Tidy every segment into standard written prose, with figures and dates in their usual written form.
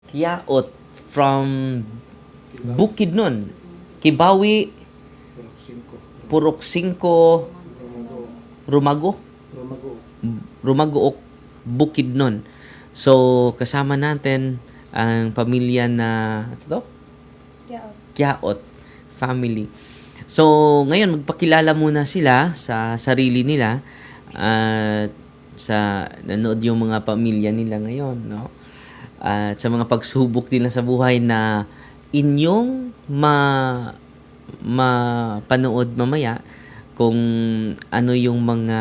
Kiaot from Bukidnon. Kibawi, Purok 5, Rumago. Rumagook, Bukidnon. So, kasama natin ang pamilya na, ito? Kiaot family. So, ngayon, magpakilala muna sila sa sarili nila at sa nanood yung mga pamilya nila ngayon, no? At sa mga pagsubok nila sa buhay na inyong mapanood mamaya kung ano yung mga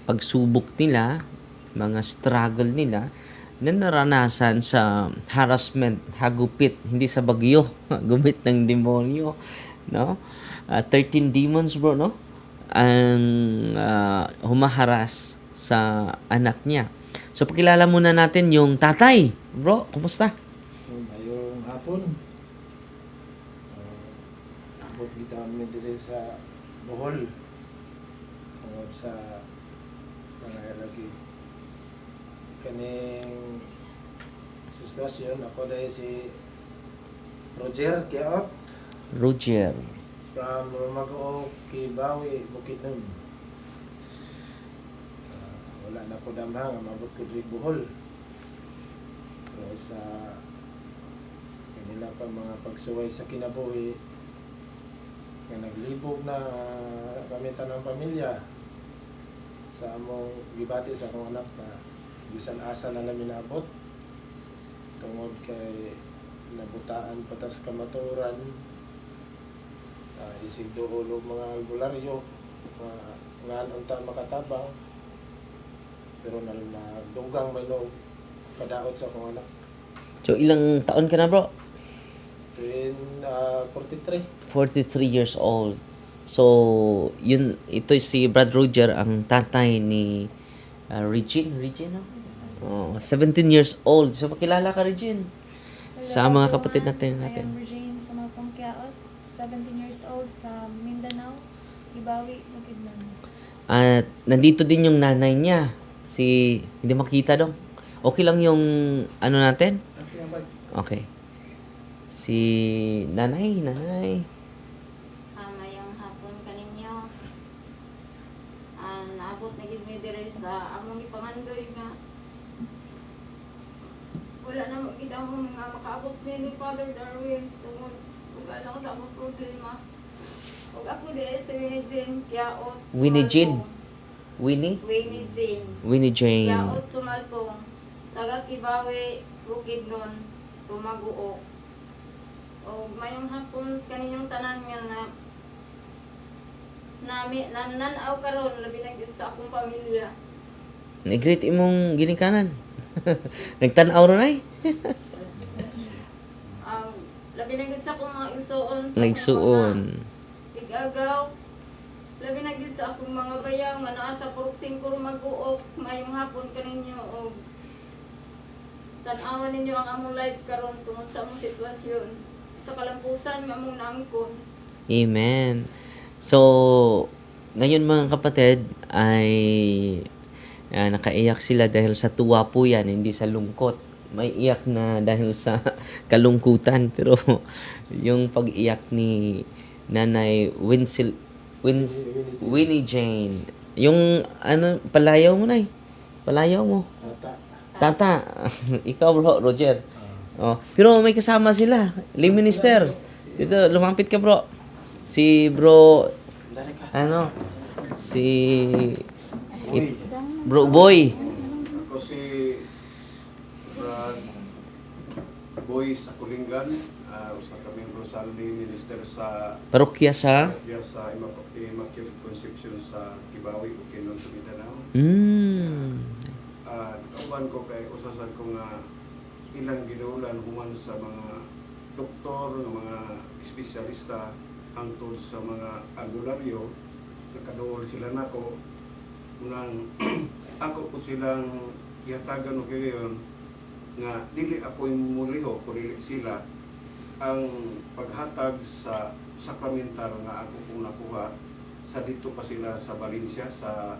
pagsubok nila, mga struggle nila na naranasan sa harassment, hagupit, hindi sa bagyo, gumit ng demonyo, no? 13 demons, bro, no? Ang humaharas sa anak niya. So, pakilala muna natin yung tatay. Bro, kumusta? Ngayong hapon, abot kita kami dito sa Bohol. Tungod sa mga lagi. Kaning sitwasyon, ako dahil si Roger Kiaot Roger. from Rumago, Kibawi, Bukidnon. Wala na ko damhang, mabot ko dito Bohol. Pero sa kanila pa mga pagsuway sa kinabuhi nga naglibog na kami tanang pamilya sa among gibati sa akong anak na bisan asa na namin naabot tungod kay nabutaan patas kamaturan, isig doon mga albularyo nga unta makatabang pero nagdugang may no padaot sa akong anak. So, ilang taon ka na, bro? In 43. 43 years old. So, ito si Brad Roger, ang tatay ni Regine, no? Oh, 17 years old. So, pakilala ka, Regine. Sa mga kapatid natin. I am Regine Sumalpong Kiaot, 17 years old from Mindanao, Kibawi, Bukidnon. At nandito din yung nanay niya. Hindi makita dong. Okay lang yung ano natin? Okay. Si nanay. Mayang hapon kaninyo. Naabot na gid mi diri sa among ipangandoy nga. Wala na magid among nga makaabot mi ni Father Darwin tungod ug lang sa among problema. Ug ako di si Winnie Jane Kiaot. Winnie Jane. Kiaot Sumalpong. Taga Kibawi, Bukidnon, Rumaguok. O mayong hapon kaninyong tanan nga nanaw karon labi na gyud sa akong pamilya. Nag-greet imong ginikanan. Nagtanaw ron ay. Labi na gyud sa akong mga igsuon sa Nagsuon. Igagaw. Labi na gyud sa akong mga bayaw nga naa sa Purok 5 Rumaguok. Mayong hapon kaninyo og tan-awan ninyo ang among life karon tungod sa among sitwasyon sa kalampusan nga among naangkon. Amen. So, ngayon mga kapatid ay nakaiyak sila dahil sa tuwa po yan, hindi sa lungkot. May iyak na dahil sa kalungkutan. Pero yung pag-iyak ni Nanay Winnie Jane, yung palayaw mo na palayaw mo. Tata. Ikaw, bro, Roger. Oh, pero may kasama sila. Lay minister. Dito, lumapit ka, bro. Si bro, bro Boy. Ako si Brad Boy sa Kulingan. Usa kami Rosaldi minister sa Parokya sa Immaculate Conception sa Kibawi, Bukidnon, Mindanao. Kauban ko kay usasan ko nga ilang ginuulan human sa mga doktor, mga espesyalista hangtod sa mga albularyo. Nakaduol sila nako unang ako po silang gihatagan og gayon nga dili ako muliho kundi sila ang paghatag sa sakramental nga ako kung nakuha sa dito pa sila sa Valencia sa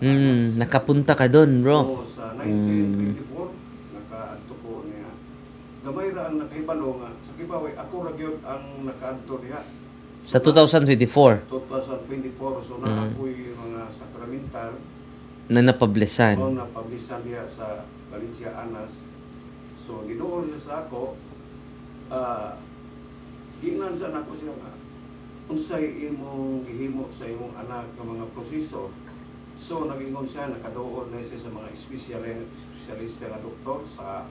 nakapunta ka doon, bro. sa 1924 nakaadto ko niya gamay ra ang nakahibalo nga sa Kibawe ako ra gyud ang nakaadto diha Sa 2024 2024 so na ako'y mga sakramental na napablisan. o napablisan diha sa Valencia Anas. So ginuol na sa ako giingnan sa nako siya nga unsay imong gihimo sa imong anak nga mga proseso. So nag-ingon siya nakaduol na siya sa mga espesyalista na doktor sa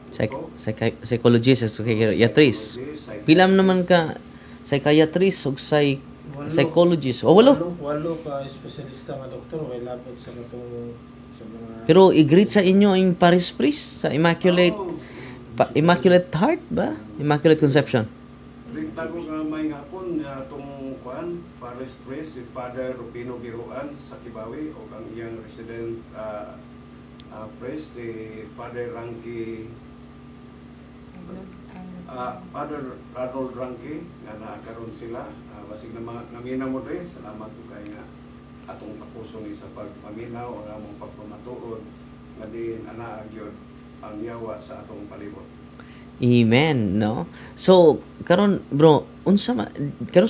Psychologist, psychiatrist. Pilam naman ka psychiatrist o psychologist. O walo. Walo ka espesyalista nga doktor kay labot sa katong sa mga Pero i-greet sa inyo ang Paris Priest sa Immaculate Heart ba? Immaculate Conception. Rita ko nga may hapon nga itong Paris Priest, si Father Rupino Biruan sa Kibawe o ang iyang resident priest, si Father Ranky Father Ronald Ranky nga naakaroon sila. Basig na mga namina mo rin, salamat ko kay nga atong tapuso ni sa pagpaminaw ang among pagpamatuod nga din anaagyod ang yawa sa atong palibot. Amen, no? So, karon bro, karon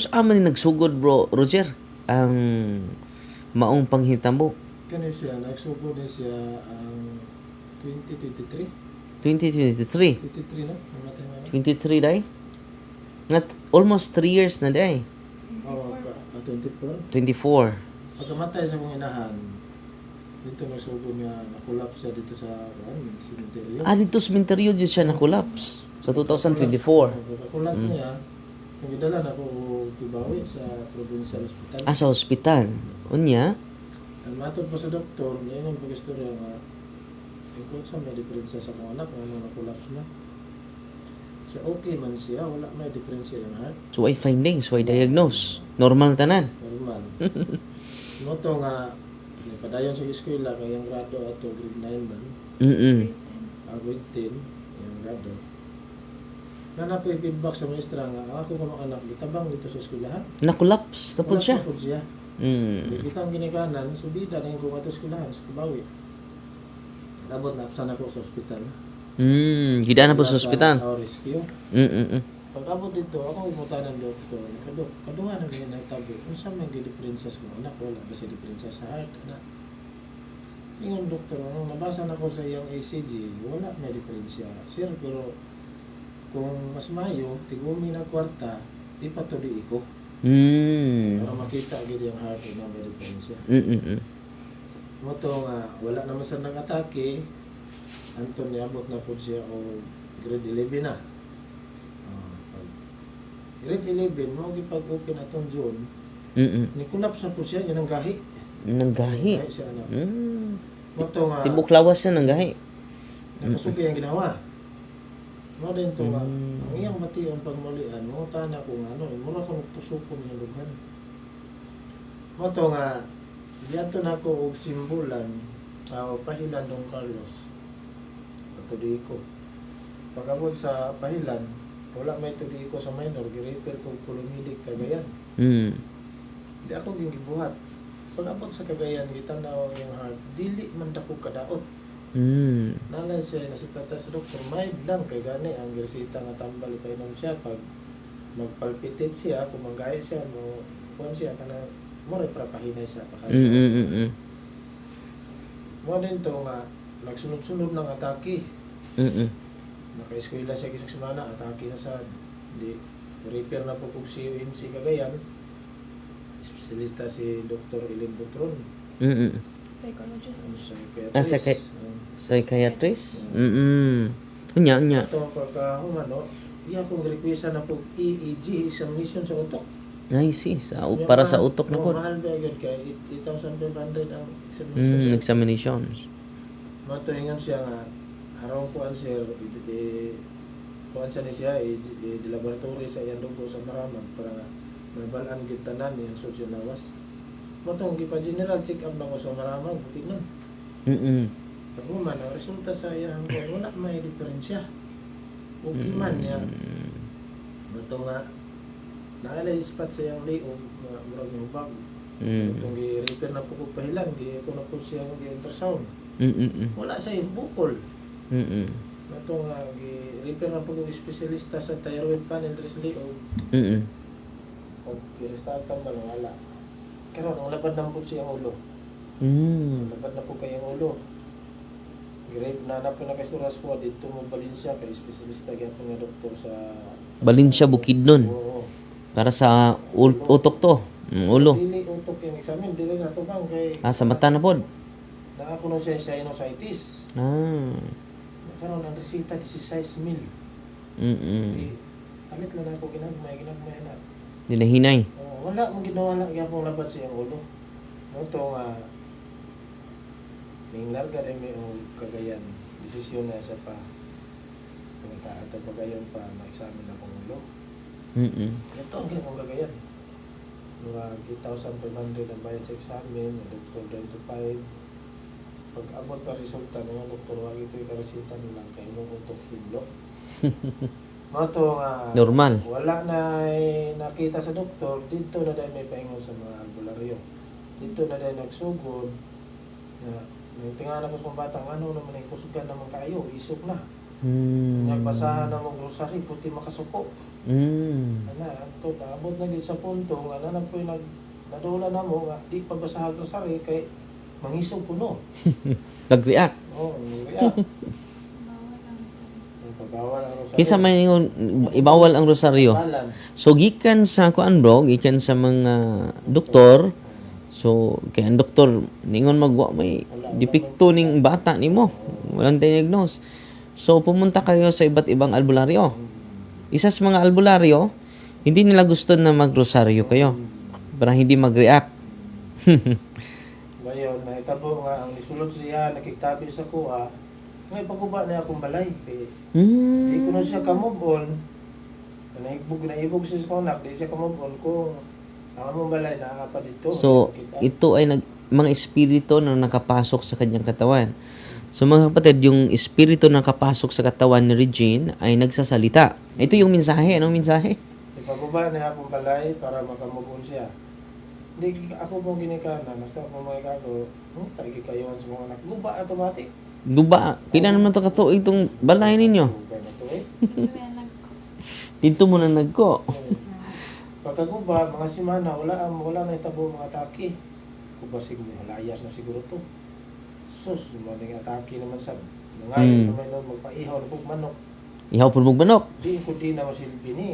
sa aman ni nagsugod bro, Roger, ang maong panghitabo. kani siya nagsugod din siya ang 2023 2023. no namatay na 23 day? Not almost 3 years na day. oh 24 24. pagkamatay sa kong inahan dito nagsugod nga nakulap siya dito sa cemetery Dito sa Minterio dyan siya na-collapse sa 2024. nakulap niya kung gidala na ko Kibawe sa provincial hospital Sa hospital. Unya? ang matod pa sa doktor ngayon ang pag-istorya nga kung sa may diferensya sa mga anak ano nakulap na siya okay man siya wala may diferensya yung heart So, why findings? Why diagnose? Normal tanan. normal mo to nga padayon sa eskwela kay ang grado ato grade 9 man grade 10 yung grado na po feedback sa maestra nga ako ka mga anak gitabang dito sa eskwelahan Na-collapse. Tapos siya. Tapos siya kita ang ginikanan subida na yung kung ato eskwelahan sa Kibawe abot na apsan ako sa ospital Hidaan na po sa hospital. rescue pag abot dito ako imutan ng doktor kaduha na ngayon nagtabi kung saan may diferensya sa mga anak wala ba sa diferensya sa heart anak yung doktor nung nabasa na ko sa iyang ACG wala may diferensya sir pero kung mas mayo tigumi na kwarta di pa to di iko para makita agad yung heart na may diferensya mo to nga wala naman sa nag-atake Anton niabot na po siya o grade 11 na grade 11 mo gipag-open atong June ni-collapse na po siya yan ang gahi Nanggahi. siya anak mo to nga Tibok lawas na nanggahi. nakasugi ang ginawa mo din to nga ang iyang mati ang pagmulian mo tana kung ano mura ko nagtusukon yung lugan mo to nga diyato na ko og simbolan pahilan Don Carlos ato di ko pag-abot sa pahilan wala may tudi ko sa minor gi-refer ko Pulumidi Cagayan di ako gibuhat pag-abot sa Cagayan gitanaw yung heart dili man dako kadaot nalan siya nasipata sa doktor may lang kay gani ang resita nga tambal painom siya pag magpalpitate siya kung manggayat siya mo kuan siya kana mo rin prapahinay siya mo din to nga nagsunod-sunod ng atake naka-eskwela siya kisag semana atake na sa di repair na po kung si UNC Cagayan espesyalista si Dr. Ellen Butron Psychologist. Psychiatrist? Unya. ito pagkahuman no iya kong requesta na po EEG examination sa utok I see. Para sa utok na po. mahal ba agad kay 8,500 ang examination Examinations. matuingan siya nga harong kuan sir kuan siya ni siya di laboratory sa iyang dugo sa Maramag para mabalaan gid tanan yung sosyo lawas matong gipa general check up na ko sa Maramag tingnan paghuman ang resulta sa iyang wala may diferensya okay man niya matong nga naala spot sa iyang liog murag yung bag matong gi-repair na po ko pahilan ko na po siya gi-ultrasound wala sa yung bukol Ito nga, repair na po yung espesyalista sa thyroid panel res liog. Mm. O i-restartan ba wala. Karon ang labad na po siyang ulo. Mm. Labad na po kayang ulo. Grave na po na kay Suras ko dito mo Valencia kay espesyalista gyapon nga doktor sa Valencia Bukidnon. Oo. Para sa utok to. Ulo. Dili utok yung examen, dili na to bang kay Sa mata na pod. na ako no siya sinusitis. Ah. Karon ang resita 16,000. Mm. Alit lang ako ginagmay na. Dinahinay. Wala mo ginawa lang gyapon labad siyang ulo. No to nga ning larga rin may Cagayan. Desisyon na sa pa. Kung at pagayon pa ma-examine akong ulo. Mm. Ito ang kong Cagayan. Mga 8,500 ang bayad sa examen, may doktor 25. Pag abot pa resulta ng doktor, wag ito yung karesita nilang kayo nung utok himlo. Mato nga, Normal. wala na nakita sa doktor, dito na dahil may paingon sa mga albularyo. Dito na dahil nagsugod, nang tingnan ko sa mga batang, ano naman yung kusugan naman kayo, isok na. Nagbasahan na mong rosary, puti makasuko. Ito, naabot na din sa punto, nga na po yung nadula na mo, nga, di pabasahan rosary, kay mangisog puno. Nag-react. Oo, react. Bawal ang sarili. Pagkawal ang rosary. Kinsa may ningon ibawal ang rosaryo. Balan. So gikan sa kuan bro, gikan sa mga doktor. So kay ang doktor ningon magwa may depekto ning bata nimo. Walang diagnose. So pumunta kayo sa iba't ibang albularyo. Isa sa mga albularyo, hindi nila gusto na magrosaryo kayo para hindi mag-react. Ngayon, nahitabo nga ang nisulod siya, nakiktabi sa kuha, ngayon pagkuba na akong balay. Di ko na siya ka-move on. Naibog siya sa konak, di siya ka-move on kung ang among balay nakakapa dito. So Kita. ito ay mga espiritu na nakapasok sa kanyang katawan. So mga kapatid, yung espiritu na nakapasok sa katawan ni Regine ay nagsasalita. Ito yung mensahe. Anong mensahe? Ipagkuba na akong balay para makamove on siya. Hindi ako mo ginikana, basta ako mga kago, taigi kayo sa mga anak. Guba automatic. Guba, pila naman to kato itong balay ninyo? Guba na to eh. Kaya Dito mo na nagko. Pagkaguba, mga simana, wala na itabo mga atake. Kubasig mo, layas na siguro to. Sus, maling atake naman sa nangayon naman nun, magpaihaw na pong manok. Ihaw po mong manok. Di ko di na masilbi ni,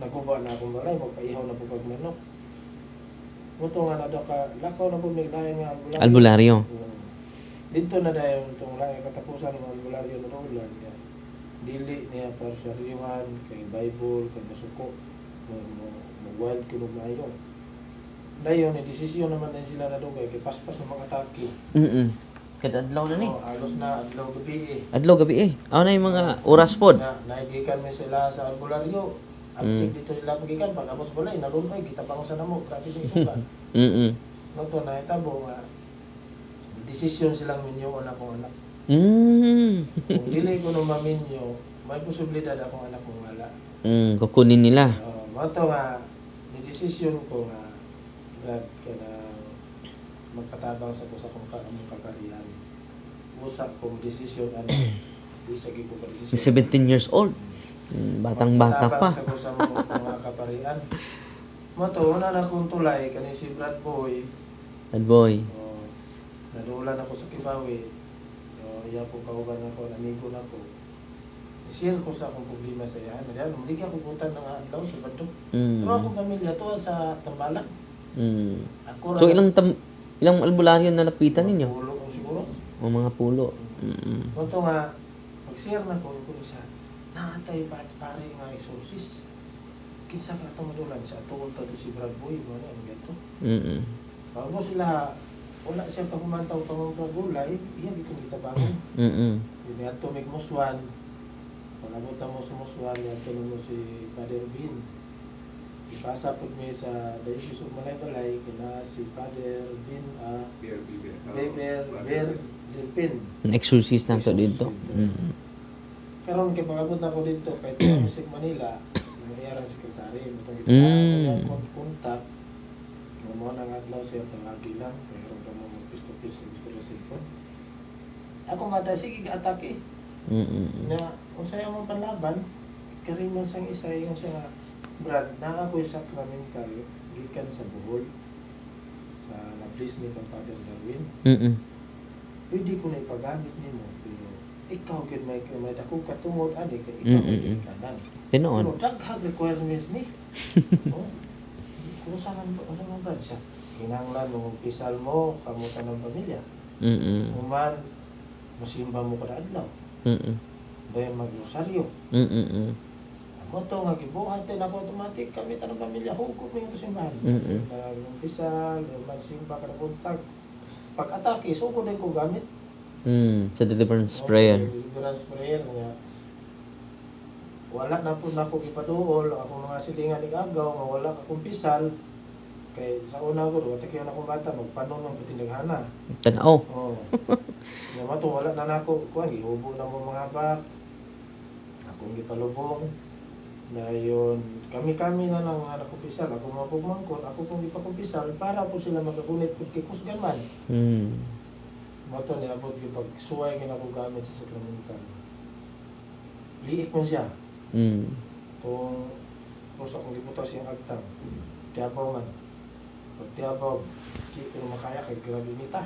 naguba na akong balay, magpaihaw na pong manok. Muto nga na daw ka, lakaw na po may layan nga Albularyo. Dito na dahil itong layan katapusan ng albularyo na ulan. Dili niya para sa riwan, kay Bible, kay masuko, mag-wild kunog na ayo. Dayon, desisyon naman din sila na dugay, kay paspas ng mga atake. Kada adlaw na ni. Halos na adlaw gabi eh. Adlaw gabi eh. Aw na yung mga oras pod. Naigikan mi sila sa albularyo. Active dito sila pagikan, pag abos balay, nalunay, kita pa ko sa namo, grabe sa isugan. Noto na itabo nga, desisyon silang minyo akong anak. Kung dili ko nung maminyo, may posibilidad akong anak kong wala. Kukunin nila. Mato nga, ni desisyon ko nga, Brad, ka na magpatabang sa ko sa kong kakarihan. Usap kong desisyon, ano, isagi ko ka desisyon. 17 years old. Batang-bata pa. Sa ko sa mga kaparihan. Mato, una na kong tulay, kani si Brad Boy, Bad boy. nadulan ako sa Kibawi. Iya po kauban ako, amigo na ko. I-share ko sa akong problema sa iyan. Diyan, hindi ka pupunta ng adlaw sa Badong. Pero akong pamilya to sa Tambalan. Ako So ilang albularyo na lapitan ninyo? Pulo kung siguro. O mga pulo. Ito nga, mag-share na ko yung isa. Naatay pare nga exorcist. Kinsa ka itong madulan sa tuol to si Brad Boy. Ano yung gato? Bago sila, wala siya pahumantaw pang mga gulay, iyan dito kita bangon. Hindi ato may muswan. Pag-abot na mo sa muswan, ato na mo si Father Bin. Ipasa po niya sa Diocese of Malay-Balay, kina si Father Bin Beber Lirpin. Exorcist na to dito. Karon kay pag-abot na ko dito, kay Music Manila, nangyayarang sekretary. Matong ito, kontak. Mo nang adlaw siya pangagi lang, pero kamo mag-pisto-pisto gusto sa cellphone. Ako mata sige atake. Mm. Na kung sa'yo mong panlaban, kari man sang isa yung sa Brad, na ako'y sacramental, gikan sa Bohol, sa na-bless ni kang Father Darwin. Mm. Pwede ko na ipagamit nimo, pero ikaw gid may dako ka tungod ani kay ikaw Mm-mm. ang kanan. Tinoon. Pero daghang requirements ni. Oh. Kung saan man ba siya? Kinahanglan mo pisal mo kamutan ng pamilya. Mm. Human masimba mo kada adlaw. Mm. Dayon magrosaryo. Mm. Mo to nga gibuhat din ako automatic kami tanang pamilya hukom mi sa simbahan. Mm-mm. Yung pisal, yung magsimba kada buntag. Pag atake, sugod din ko gamit. Sa deliverance prayer. Deliverance prayer nga. Wala na po na ako ipaduol. Ako mga silingan ni Agaw, nga wala akong pisal. Kay sa una ko, watakyan akong bata, magpanon ng patinaghana. Tanaw. Oo. Nga mato, wala na ako. Kuhan, ihubo na mo mga bak. Akong ipalubong. Na yun, kami-kami na lang anak ko pisal. Ako mga pagmangkon, ako kung ipakumpisal para po sila magagunit kung kikusgan man. Mato ni abot yung pagsuway nga ako gamit sa sakramental. Liik man siya. Itong puso kong giputas yung agtang. Tiabaw man. Pag tiabaw, di ko na makaya kay grabe nita.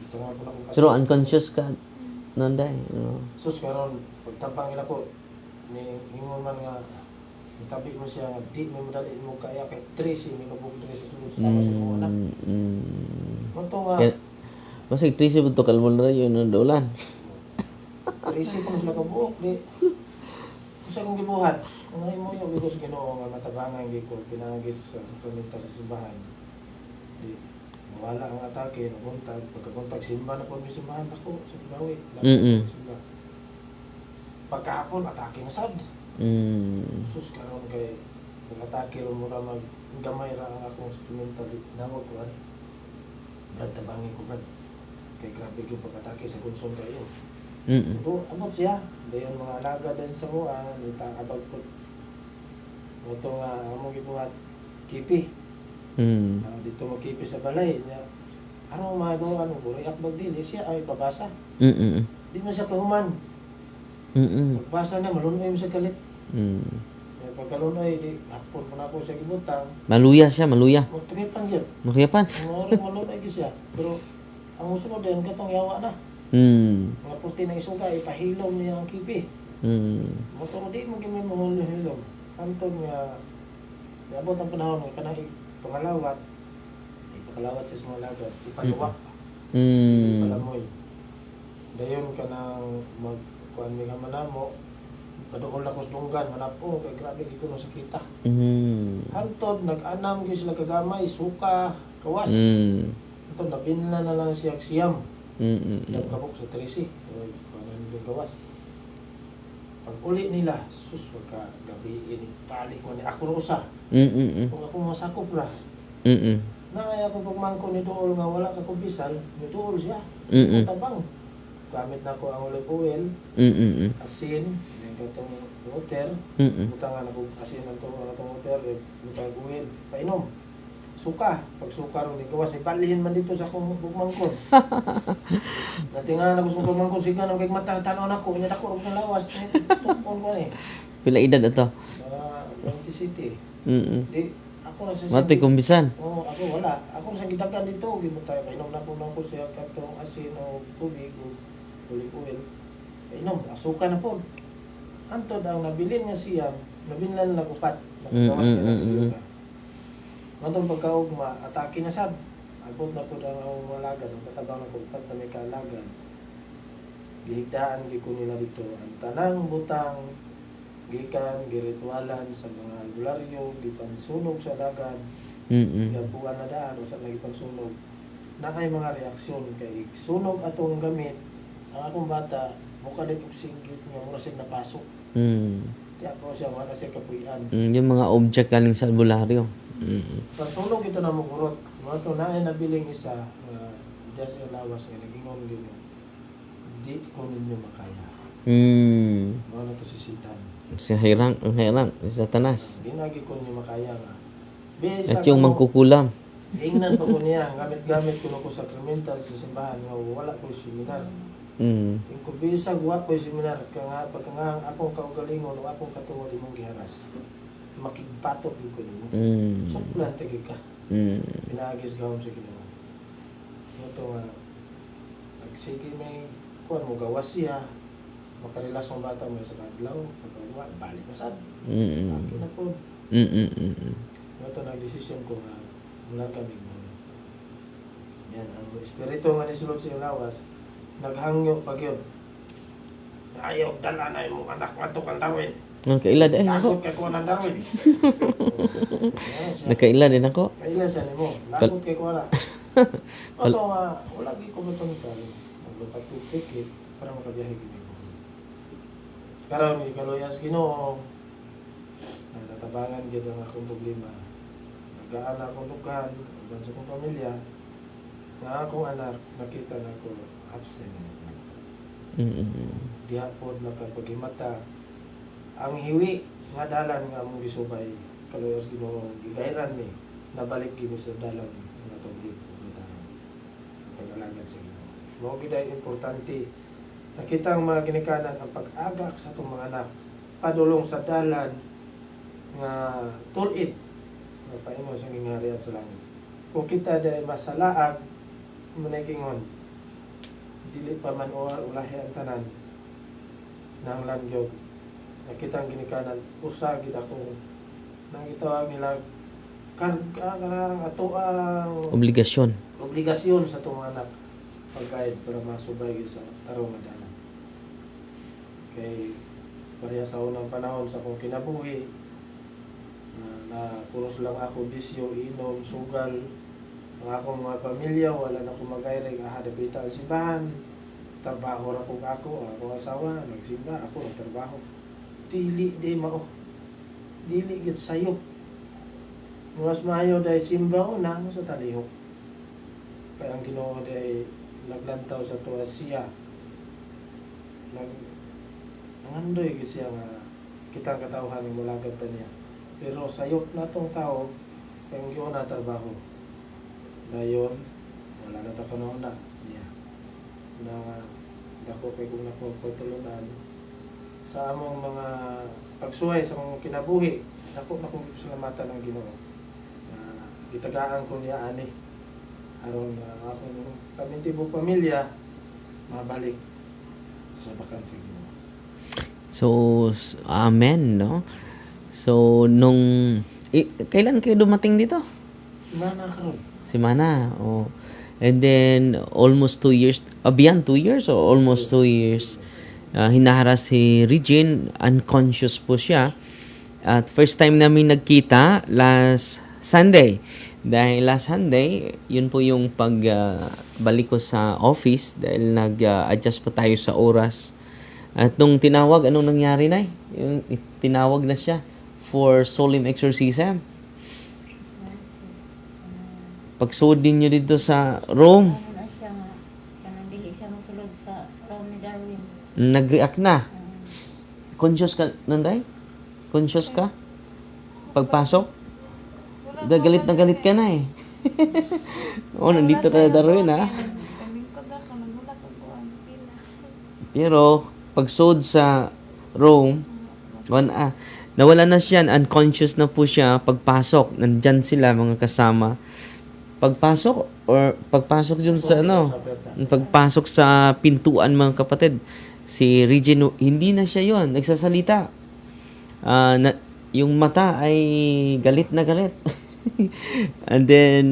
Ito nga po na kong Pero unconscious ka nanday. Sus karon pagtabang nila ko ni ingon man nga tabi mo siya nga di mo madali mo kaya kay Tracy mi kabog Tracy sa sulod sa ako sa mga anak. Mato nga Basta ito siya betul kalmon na yun ang dolan. Tracy ko sila kabuok di. Usa kong gibuhat. Ang mo yung bigos Ginoo nga matabangan gi ko pinagis sa paminta sa simbahan. Di wala ang atake nabuntag pagkabuntag simba na ko mi simbahan ako sa Bawi. Pagkahapon atake na sad. Sus karon kay pag-atake ro mura mag gamay ra ang akong supplemental nawag ko ani. Brad tabangin ko brad. Kay grabe yung pag-atake sa konsol kayo. Ito, amot siya. Dayon mga alaga din sa mua, nita abag po. Ito nga, among gibuhat, kipi. Dito mo kipi sa balay. Niya, ano magawa, ano, buriak bagdili, siya ay pabasa. Di mo siya kahuman. Pagbasa na, malunoy mo sa kalit. Pagkalunoy, di, hapon po na ako sa gibutang. Maluya siya, maluya. Magtukipan yun. Makuyapan. Malunoy siya. Pero, ang usunod din, katong yawa na. Mga puti na isuga, ipahilom niya ang kipi. Motor di mo kami mahulong-hulong. Antong nga, abot ang panahon ng kanang pangalawat, ipakalawat sa mga lagat, ipaluwak. Ipalamoy. Dayon ka nang magkuhan mi nga manamo, paduol na kusdunggan, manapo, kay grabe di ko nang sakita. Hantod, nag-anam gyud sila kagamay, suka, kawas. Ito, nabinla na lang siya siyam. Kabuk sa Tracy. Kanan yung gawas. Pag uli nila, sus, wagka gabi inipalik mo ni ako usa. Kung ako masakop ra. Na ako pagmangko ni Dool nga wala ka kumbisal, ni Dool siya. Sa tabang. Gamit na ko ang olive oil, asin, yung katong water. Butangan ako asin ang itong water, butang oil, painom. Suka, pag suka ron ni gawas, ipalihin man dito sa akong bugmangkon. Natingan ako sa bugmangkon, siga nang kay mata tanaw nako, nya dako ron lawas, tukon ko ni. Pila edad ito? Sa 20 City. Di ako na sa Matoy kumbisan. Oo, ako wala. Ako sa gidagan dito, gibutay kainom na po nang ko siya katong asin o tubig o olive oil. Kainom, asuka na po. Antod ang nabilin nga siya, nabinlan na upat. Nagawas ka na. Matong pagkaugma, atake na sad. Abot na po ang akong malagan, ang katabang na po, pag may kaalagan. Gihigdaan, ko nila dito. Ang tanang butang, gikan, giritwalan sa mga albularyo, gipansunog sa dagat, giabuan na daan, o sa nagipansunog. Na ay mga reaksyon kay sunog atong gamit, ang akong bata, mukha dito singgit niya, mura siya napasok. Kaya po siya, wala siya kapuyan. Yung mga object galing sa albularyo. Pagsunog ito na mugurot. Mga ito na ay nabiling isa, just alawas nga nagingon din nga. Di ko ninyo makaya. Mga na ito sisitan. Si Hirang, ang Hirang, si Satanas. Di nagi ko ninyo makaya nga. At yung mangkukulam. Ingnan pa ko niya, gamit-gamit ko na ko sakramental sa simbahan nga wala ko seminar. Yung kubisag wa ko seminar ka nga pagka nga akong kaugalingon o akong katungod imong giharas. Makigpatok yung ko nimo. Suklan tagi ka. Pinaagis gawon sa Ginoo. Ito nga nagsige may kuan mo gawas siya. Makarelasyon bata mo sa kadlaw, pagkawa balik na sad. Akin na po. Ito nagdesisyon ko nga mula kami mo. Yan ang espiritu nga ni sulod sa iyong lawas. Naghangyo pag yun. Ayaw dala na yung anak nga to kang Darwin. Nakaila din ako. Lakot kay kuha ng Darwin. Nakaila din ako. Kailan siya ni mo. Lakot kay kuha na. Ito nga, wala ko ba itong kari. Maglupat ko ticket para makabiyahe gini ko. Karoon, ikaluyas Ginoo. Natatabangan gid ang akong problema. Nagaan akong lugan, uban sa akong pamilya. Nga akong anak, nakita na ko absent. Diha po nakapagimata. Ang hiwi nga dalan nga mong gisubay kaluyos Ginoo gigayran ni nabalik kini sa dalan nga tubig pag-alagad sa Ginoo. Mao gid ay importante nakita ang mga ginikanan ang pag-agak sa atong mga anak padulong sa dalan nga tulid nga paingon sa gingharian sa langit. Kung kita day masalaag manay kingon dili pa man ulahi ang tanan nang langyog nakita ang ginikanan usa gid ako nang gitawag nila kanang ato ang Obligasyon. obligasyon sa itong anak pagkain para masubay gid sa tarong nga dalan kay pareha sa unang panahon sa akong kinabuhi na puros lang ako bisyo inom sugal ang akong mga pamilya, wala na akong mag-aireg, ahadabita ang simbahan, trabaho ra ko akong asawa, nagsimba, ako nagtrabaho. Dili, di mao. Dili, gid sayop. Mas maayo dahil simba o na, sa talihok. Kaya ang Ginoo dahil naglantaw sa tuwa siya. Nangandoy gid siya nga kitang katawhan ng mulagad ta niya. Pero sayop na tong tao, kaya ang Ginoo na trabaho. Dayon, wala na ta panahon na. Yeah. Na dako kay kung napagpatulunan sa among mga pagsuway sa mga kinabuhi, dako na kung salamatan ng Ginoo. Gitagaan ko niya ani aron akong kamintibong pamilya mabalik sa sabakan sa Ginoo. So, amen, no? So, kailan kayo dumating dito? Simana karon. Simana. Oh. And then, almost 2 years, beyond 2 years or almost 2 years, hinaharas si Regine, unconscious po siya. At first time namin nagkita, last Sunday. Dahil last Sunday, yun po yung pagbalik ko sa office dahil nag-adjust pa tayo sa oras. At nung tinawag, anong nangyari na? Yung tinawag na siya for solemn exorcism. Pagsuod nyo dito sa Rome, Ano na siya nga, kanang dili siya mosulod sa Rome ni Darwin. nag-react na. Conscious ka, nanday? Conscious ka? Pagpasok? Galit na galit ka na eh. Oh, nandito na Darwin ha. Kamingkod ako, nagulat ako ang pila. Pero, pagsuod sa Rome, nawala na siya, unconscious na po siya. Pagpasok, nandyan sila mga kasama. Pagpasok dun sa pagpasok sa pintuan mga kapatid, si Regine, hindi na siya yon nagsasalita. Yung mata ay galit na galit. And then,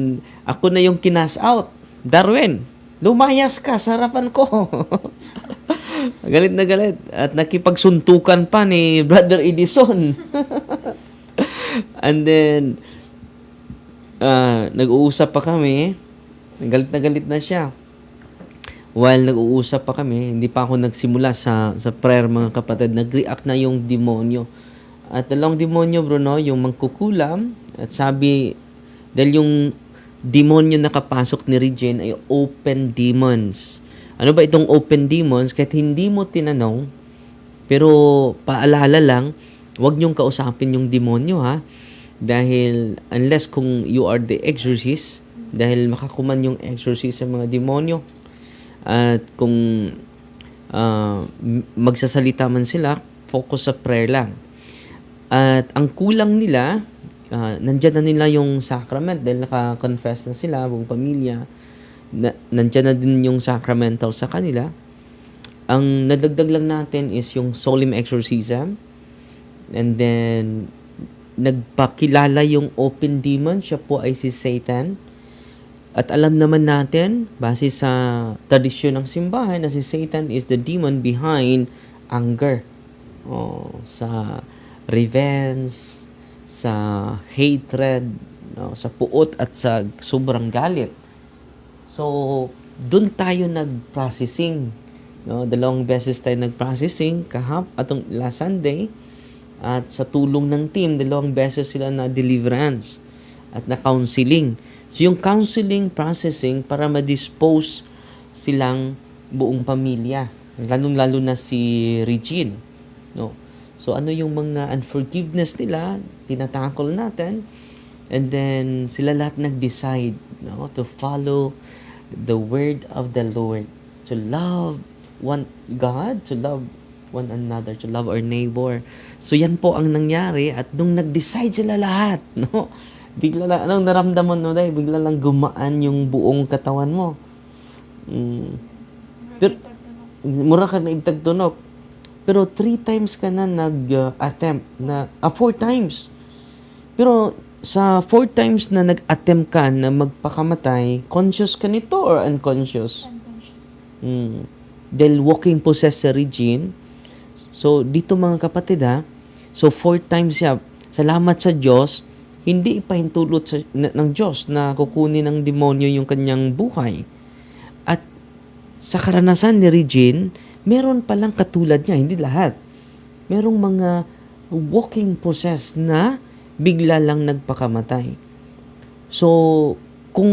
ako na yung kinas out. Darwin, lumayas ka sa harapan ko. Galit na galit. At nakipagsuntukan pa ni Brother Edison. And then, nag-uusap pa kami. Galit na siya. While nag-uusap pa kami, hindi pa ako nagsimula sa prayer mga kapatid. Nag-react na yung demonyo. At dalawang demonyo, Bruno, yung mangkukulam. At sabi, dahil yung demonyo nakapasok ni Regine ay open demons. Ano ba itong open demons? Kahit hindi mo tinanong, pero paalala lang, huwag niyong kausapin yung demonyo ha. Dahil unless kung you are the exorcist, dahil makakuman yung exorcist sa mga demonyo. At kung magsasalita man sila, focus sa prayer lang. At ang kulang nila, nandyan na nila yung sacrament dahil naka-confess na sila, buong pamilya. Nandyan na din yung sacramental sa kanila. Ang nadagdag lang natin is yung solemn exorcism. And then, nagpakilala yung open demon. Siya po ay si Satan. At alam naman natin, base sa tradisyon ng simbahan, na si Satan is the demon behind anger. Sa revenge, sa hatred, sa puot at sa sobrang galit. So, doon tayo nag-processing. 2 beses tayo nag-processing atong last Sunday. At sa tulong ng team, 2 beses sila na deliverance at na counseling. So, yung counseling, processing, para ma-dispose silang buong pamilya. Lalong-lalo na si Regine. So, ano yung mga unforgiveness nila, tinatakol natin. And then, sila lahat nag-decide to follow the word of the Lord. To love God, to love one another, to love our neighbor. So, yan po ang nangyari. At nung nag-decide sila lahat, bigla lang, anong naramdaman mo dahil? Bigla lang gumaan yung buong katawan mo. Pero, mura ka na ibtagtunok. Pero 3 times ka na nag-attempt. 4 times. Pero sa 4 times na nag-attempt ka na magpakamatay, conscious ka nito or unconscious? Unconscious. Dahil walking possessed sa Regine. So, dito mga kapatid so 4 times siya. Salamat sa Diyos, hindi ipahintulot ng Diyos na kukunin ng demonyo yung kanyang buhay. At sa karanasan ni Regine, meron palang katulad niya, hindi lahat. Merong mga walking possessed na bigla lang nagpakamatay. So, kung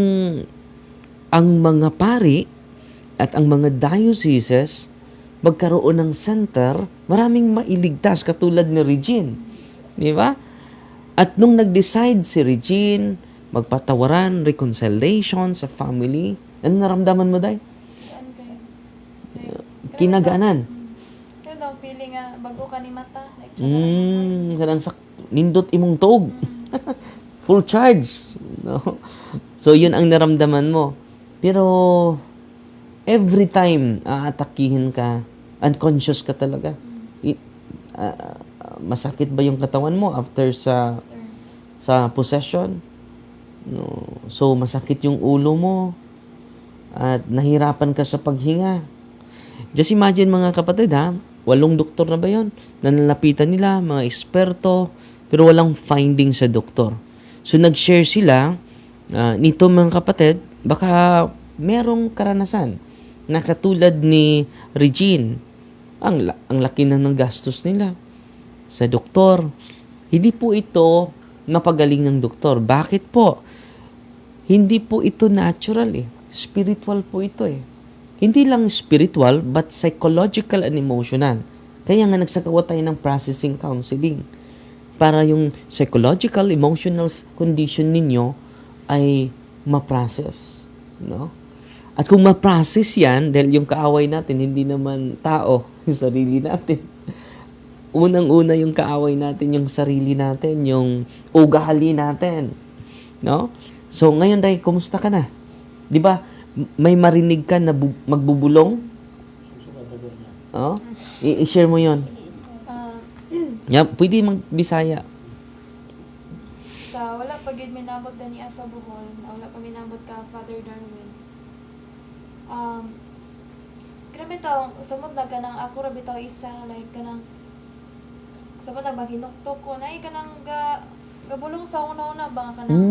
ang mga pari at ang mga dioceses magkaroon ng center, maraming mailigtas katulad ni Regine. Di ba? At nung nag-decide si Regine, magpatawaran, reconciliation sa family, ano naramdaman mo, Day? Kinagaanan. Kaya daw feeling bago ka ni mata. Like, Kanang nindot imong tuog. Full charge. So, yun ang naramdaman mo. Pero, every time aatakihin ka, unconscious ka talaga. Masakit ba yung katawan mo after sa possession? No. So, masakit yung ulo mo at nahirapan ka sa paghinga. Just imagine mga kapatid 8 doktor na ba yun? Nanalapitan nila, mga eksperto, pero walang finding sa doktor. So, nag-share sila nito mga kapatid, baka merong karanasan na katulad ni Regine. Ang laki na ng gastos nila sa doktor. Hindi po ito mapagaling ng doktor. Bakit po? Hindi po ito natural Spiritual po ito Hindi lang spiritual, but psychological and emotional. Kaya nga nagsagawa tayo ng processing counseling. Para yung psychological, emotional condition ninyo ay ma-process. No? At kung ma-process yan, dahil yung kaaway natin, hindi naman tao, yung sarili natin. Unang-una yung kaaway natin, yung sarili natin, yung ugali natin. No? So, ngayon, Day, kumusta ka na? Di ba, may marinig ka na magbubulong? I-share mo yon. Pwede mag-Bisaya. Sa wala pa gid minabot dani sa Bohol, wala pa minabot ka Father Darwin. Grabe taw, samot na kanang ako ra bitaw isa like kanang samot na baghinuktok ko na kanang gabulong sa una-una ba kanang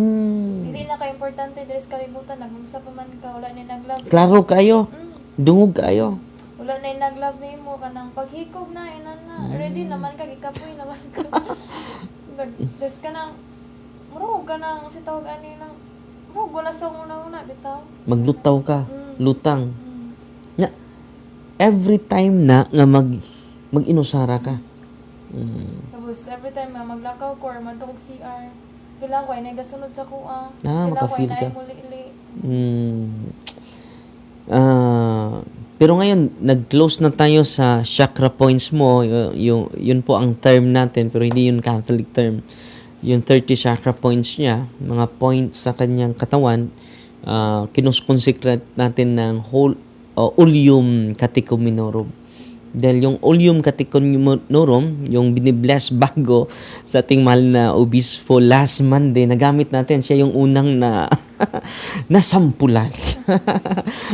dili na ka importante diri sa kalibutan nagumsa pa man ka wala ni naglove. Klaro kayo. Dungog kayo. Wala na yung naglove nimo kanang paghikog na inan na ready naman ka gikapoy naman ka. Des kanang murag kanang si tawag ani nang murag wala sa una-una bitaw. Maglutaw ka, lutang. Na every time na nga mag-inusara ka. Tapos every time nga maglakaw ko or matog CR, pila ko ay nagasunod sa kuha. Makafeel ka. Muli-ili. Pero ngayon, nag-close na tayo sa chakra points mo. Yun po ang term natin, pero hindi yun Catholic term. Yung 30 chakra points niya, mga points sa kanyang katawan, kinonsecrate natin ng whole Ulium Catechumenorum. Dahil yung Ulium Catechumenorum, yung binibless bago sa ating mahal na obispo last Monday, nagamit natin. Siya yung unang na nasampulan.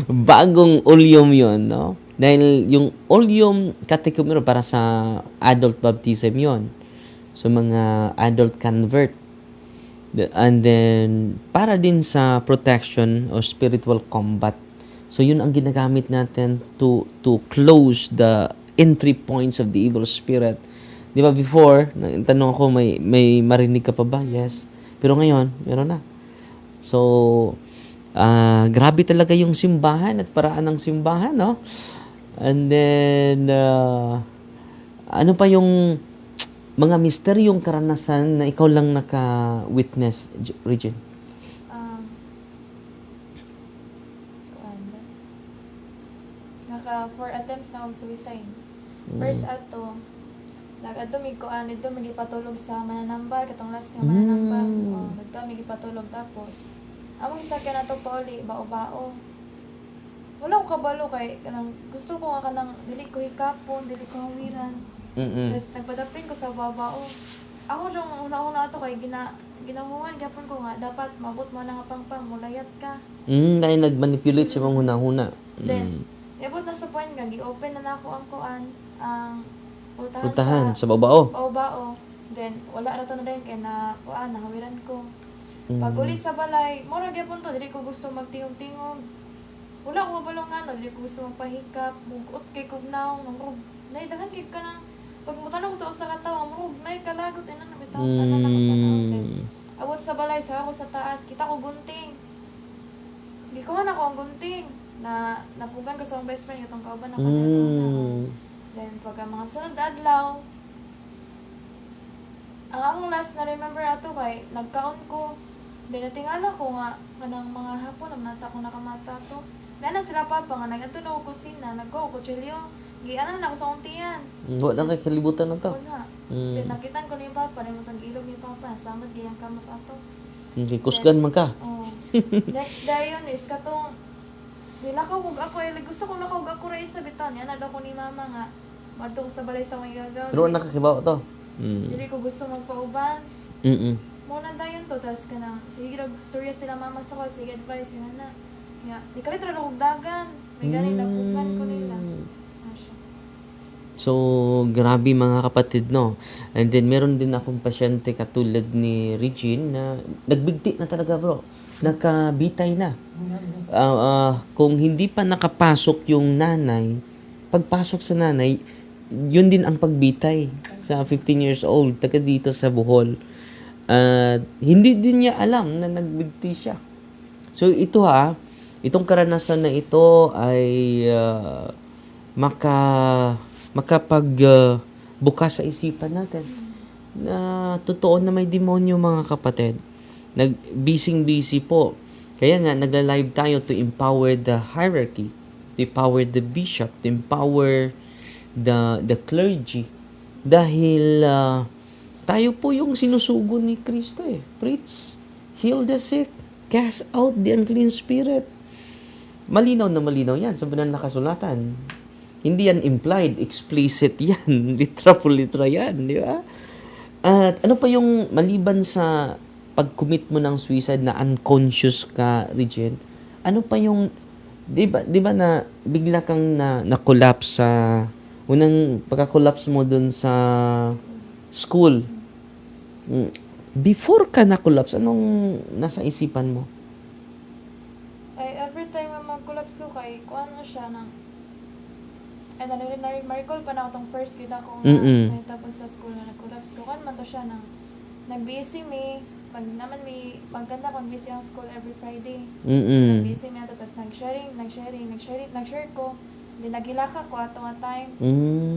Bagong Ulium yon, no? Dahil yung Ulium Catechumenorum para sa adult baptism yon. So, mga adult convert. And then, para din sa protection o spiritual combat. So, yun ang ginagamit natin to close the entry points of the evil spirit. Di ba before, tanong ako, may marinig ka pa ba? Yes. Pero ngayon, meron na. So, grabe talaga yung simbahan at paraan ng simbahan, no? And then, ano pa yung mga misteryong karanasan na ikaw lang naka-witness, Regine? Naka 4 attempts na og suicide. First ato, nag-adto mig kuan dito magipatulog sa mananambal katong last nga mananambal. Nagto magipatulog tapos among isa ka nato pauli bao-bao. Wala ko kabalo kay kanang gusto ko nga kanang dili ko hikapon, dili ko hawiran. Tapos nagpadapin ko sa babao. Ako yung una-una ato kay ginahuman gyapon ko nga dapat mabot mo na nga pangpang mulayat ka. Dahil nag-manipulate sa mga huna-huna. Then yabot na sa point nga gi-open na nako ang kuan ang Pultahan sa babao. bao. Then wala ra to na din kay na kuan nahawiran ko. Pag uli sa balay, mura gyapon to dili ko gusto magtingog-tingog. Wala ko mabalong ano, dili ko gusto magpahikap, mugot kay kugnaw, namrog. Nay daghan gid ka nang pag mutanong sa usa ka tawo, namrog nay kalagot ina na bitaw tanan nakatanaw. Abot sa balay sa ako sa taas, kita ko gunting. Di ko man ako ang gunting na napugan ko sa akong best friend itong kauban ako dito na. Then pagka mga sunod adlaw, ang akong last na remember ato kay nagkaon ko. Then natingala ko nga kanang mga hapon nagmata ko nakamata to. Nana sila papa nga nagadto na ko kusina, nagko ko chilyo. Gianan na ako sa untian. Wala lang kay kalibutan na to. Wala. Then nakitan ko ni papa, ni mutang ilog ni papa, samad giyang kamot ato. Okay, kusgan man ka. Oh. Next day yun is katong nilakaw ako gusto ko lakaw ako ra isa bitan yan daw ko ni mama nga madto ko sa balay sa mga gagaw. Pero nakakibaw to. Dili ko gusto magpauban. Muna dayon to tas kanang sige ra storya sila mama sa ko sige advice yun na. Ya, di kalit ra og dagan. May gani napugan ko nila. Asya. So, grabe mga kapatid, no? And then, meron din akong pasyente katulad ni Regine na nagbigti na talaga, bro. Nakabitay na. Kung hindi pa nakapasok yung nanay, pagpasok sa nanay, yun din ang pagbitay sa 15 years old, taga dito sa Bohol. Hindi din niya alam na nagbigti siya. So, itong karanasan na ito ay makapagbukas sa isipan natin na totoo na may demonyo mga kapatid. Busy po. Kaya nga, nagla-live tayo to empower the hierarchy, to empower the bishop, to empower the clergy. Dahil tayo po yung sinusugo ni Kristo eh. Preach, heal the sick, cast out the unclean spirit. Malinaw na malinaw yan sa banal na kasulatan. Hindi yan implied, explicit yan. Litra po litra yan, di ba? At ano pa yung maliban sa pag-commit mo ng suicide na unconscious ka, Regine, ano pa yung, di ba na bigla kang na-collapse sa, unang pagka-collapse mo dun sa school. Before ka na-collapse, anong nasa isipan mo? Ay, every time na mag-collapse ko kay, kuha na siya ng na-recall pa na ako tong first kid ako nga tapos sa school na nag-collapse ko. Kuha man to siya ng nag-busy me, maganda kung busy ang school every Friday. So, nag-busy me ato, tapos nag-share ko. Then, nagilaka ko ato nga time.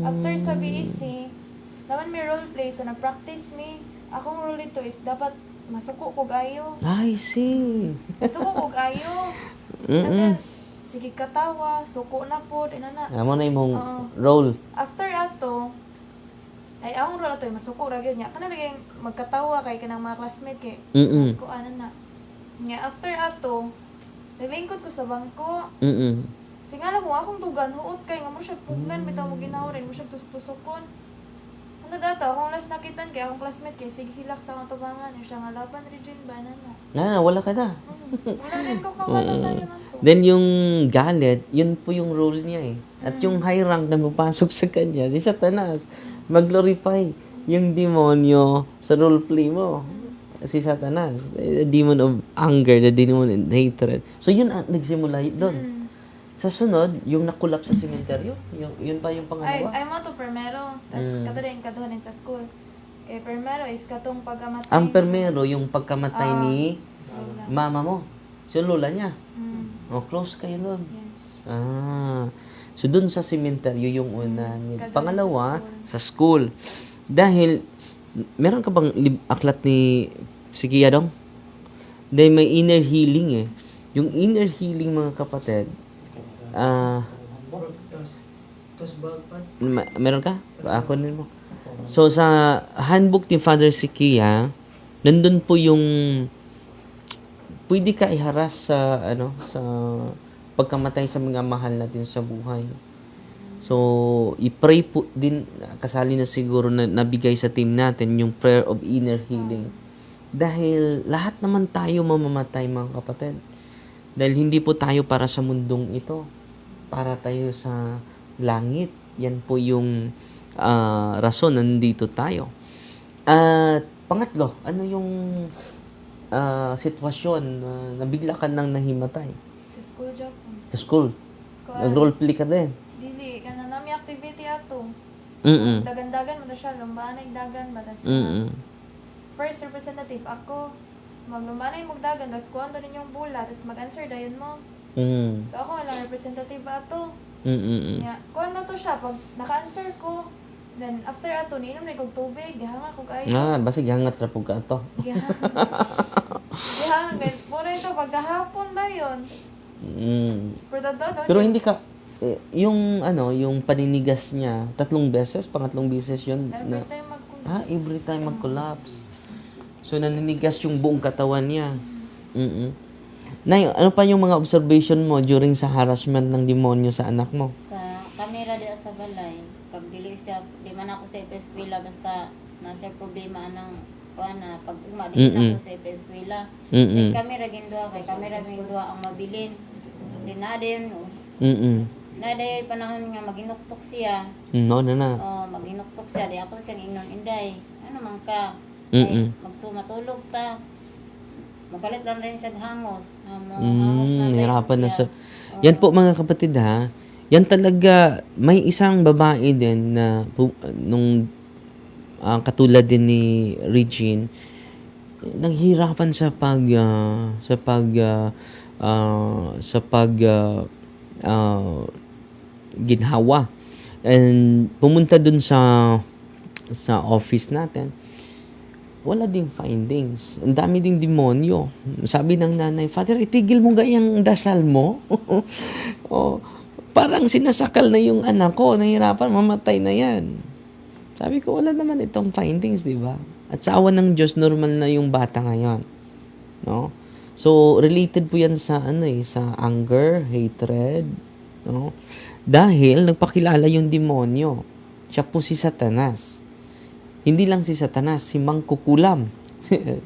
After sa BEC, naman may role play, so na-practice me. Akong role dito is dapat masuko ko gayo. I see. Masuko ko gayo. And then, sige katawa, suko na po, inana. Amo na imong Oo. role. After ato, ay akong role ato, masuko ra gyud niya. Kana lagi magkatawa kay kanang mga classmate kay Mm. ko ano na. Nga after ato, nalingkod ko sa bangko. Mm. Tingala ko akong tugan huot kay nga mo siya pugnan bitaw mo ginawrin mo siya tusok-tusokon. Ano dato akong last nakitan kay akong classmate kay sige hilak sa akong tubangan yung siya nga laban Regine banana. Wala ka na. Wala rin ko kawala na yun ato. Then yung galit, yun po yung role niya eh. At yung high rank na mapasok sa kanya, si Satanas, mag-glorify yung demonyo sa role play mo. Si Satanas, the demon of anger, the demon of hatred. So yun ang nagsimula doon. Sa sunod, yung nakulap sa sementeryo, yun pa yung pangalawa. Ay mo to primero, tas kato din kaduhan din sa school. Kay primero is katong pagamatay. Ang permero, yung pagkamatay ni Lola. mama mo. So lola niya. Mm. O, close kayo doon. Yes. So dun sa sementeryo yung una. Kadalasan Pangalawa, sa school. Dahil, meron ka bang aklat ni Sikia Dong? Dahil may inner healing eh. Yung inner healing mga kapatid, meron ka? Ako din mo. So sa handbook ni Father Sikia, nandun po yung pwede ka iharas sa sa pagkamatay sa mga mahal natin sa buhay. So, i-pray po din, kasali na siguro na nabigay sa team natin yung prayer of inner healing. Dahil lahat naman tayo mamamatay mga kapatid. Dahil hindi po tayo para sa mundong ito. Para tayo sa langit. Yan po yung rason nandito tayo. At pangatlo, ano yung sitwasyon na nabigla ka nang nahimatay? Sa school job. Sa school. Nag-roleplay ka din. Dili, kana nami activity ato. Mm-mm. Dagan-dagan mo na siya, lumbanay dagan ba Mm-mm. first representative ako. Maglumbanay mo dagan, tapos kuhan doon ninyong bula, tapos mag-answer dayon mo. Mm. So ako lang representative ato. Mm-mm. Nga, kuhan na to siya, pag naka-answer ko, then after ato, niinom na kog tubig, gihanga kog ayo. Basig hangat ra pug ka to. Gihanga, pura ito, pagkahapon dayon. Pero hindi ka yung yung paninigas niya, 3 beses, pangatlong beses yun. Every time mag-collapse. Every time mag-collapse. So naninigas yung buong katawan niya. Nay, ano pa yung mga observation mo during sa harassment ng demonyo sa anak mo? Sa kamera di sa balay, pag dili siya, di man ako sa eskwela basta nasa problema anang kuana pag uma di man ako sa eskwela. Kay kamera ginduha kay kamera ginduha ang mabilin. Di na din na day panahon nga maginuktok siya. No, na. Maginuktok siya di ako siyang ingnon inday. Ano man ka? Magtumatulog ta. Magalit lang rin siya hangos. Hangos na hirapan na sa... Yan po mga kapatid ha. Yan talaga, may isang babae din na nung katulad din ni Regine, naghihirapan sa ginhawa. And pumunta dun sa office natin. Wala ding findings. Ang dami ding demonyo. Sabi ng nanay, Father, itigil mo gayang dasal mo. Parang sinasakal na yung anak ko. Nahirapan, mamatay na yan. Sabi ko, wala naman itong findings, di ba? At sa awa ng Diyos, normal na yung bata ngayon. No? So, related po yan sa, sa anger, hatred. No? Dahil, nagpakilala yung demonyo. Siya po si Satanas. Hindi lang si Satanas, si Mangkukulam.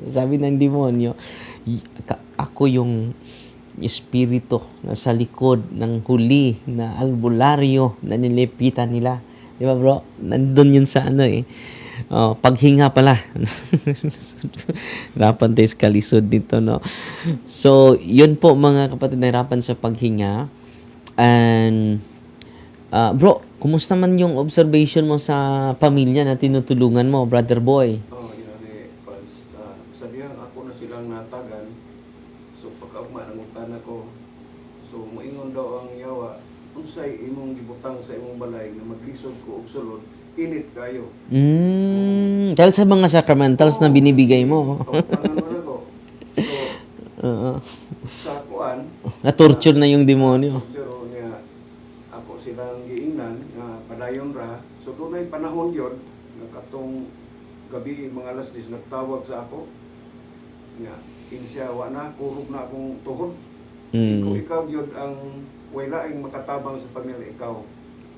Sabi ng demonyo, ako yung espiritu na sa likod ng huli na albularyo na nilipitan nila. Di ba bro? Nandun yun sa paghinga pala. Hirapan tayo sa kalisod dito, no? So, yun po mga kapatid, nahirapan sa paghinga. And, bro, kumusta man yung observation mo sa pamilya na tinutulungan mo, brother boy? Sabihan ako na silang natagan. So pagkaugma nanguntan ako. So moingon daw ang yawa, unsay imong gibutang sa imong balay na maglisod ko og sulod, init kayo. Dahil sa mga sacramentals na binibigay mo. Tangan mo na ko. So, sa kuan, Na-torture na yung demonyo. Pero niya, ako silang giingnan, nga padayon ra. So doon ay panahon yun, katong gabi, mga alas 10, nagtawag sa ako. Nga, siya, wa na, kurog na akong tuhod. Kung ikaw yun ang walaing makatabang sa pamilya, ikaw.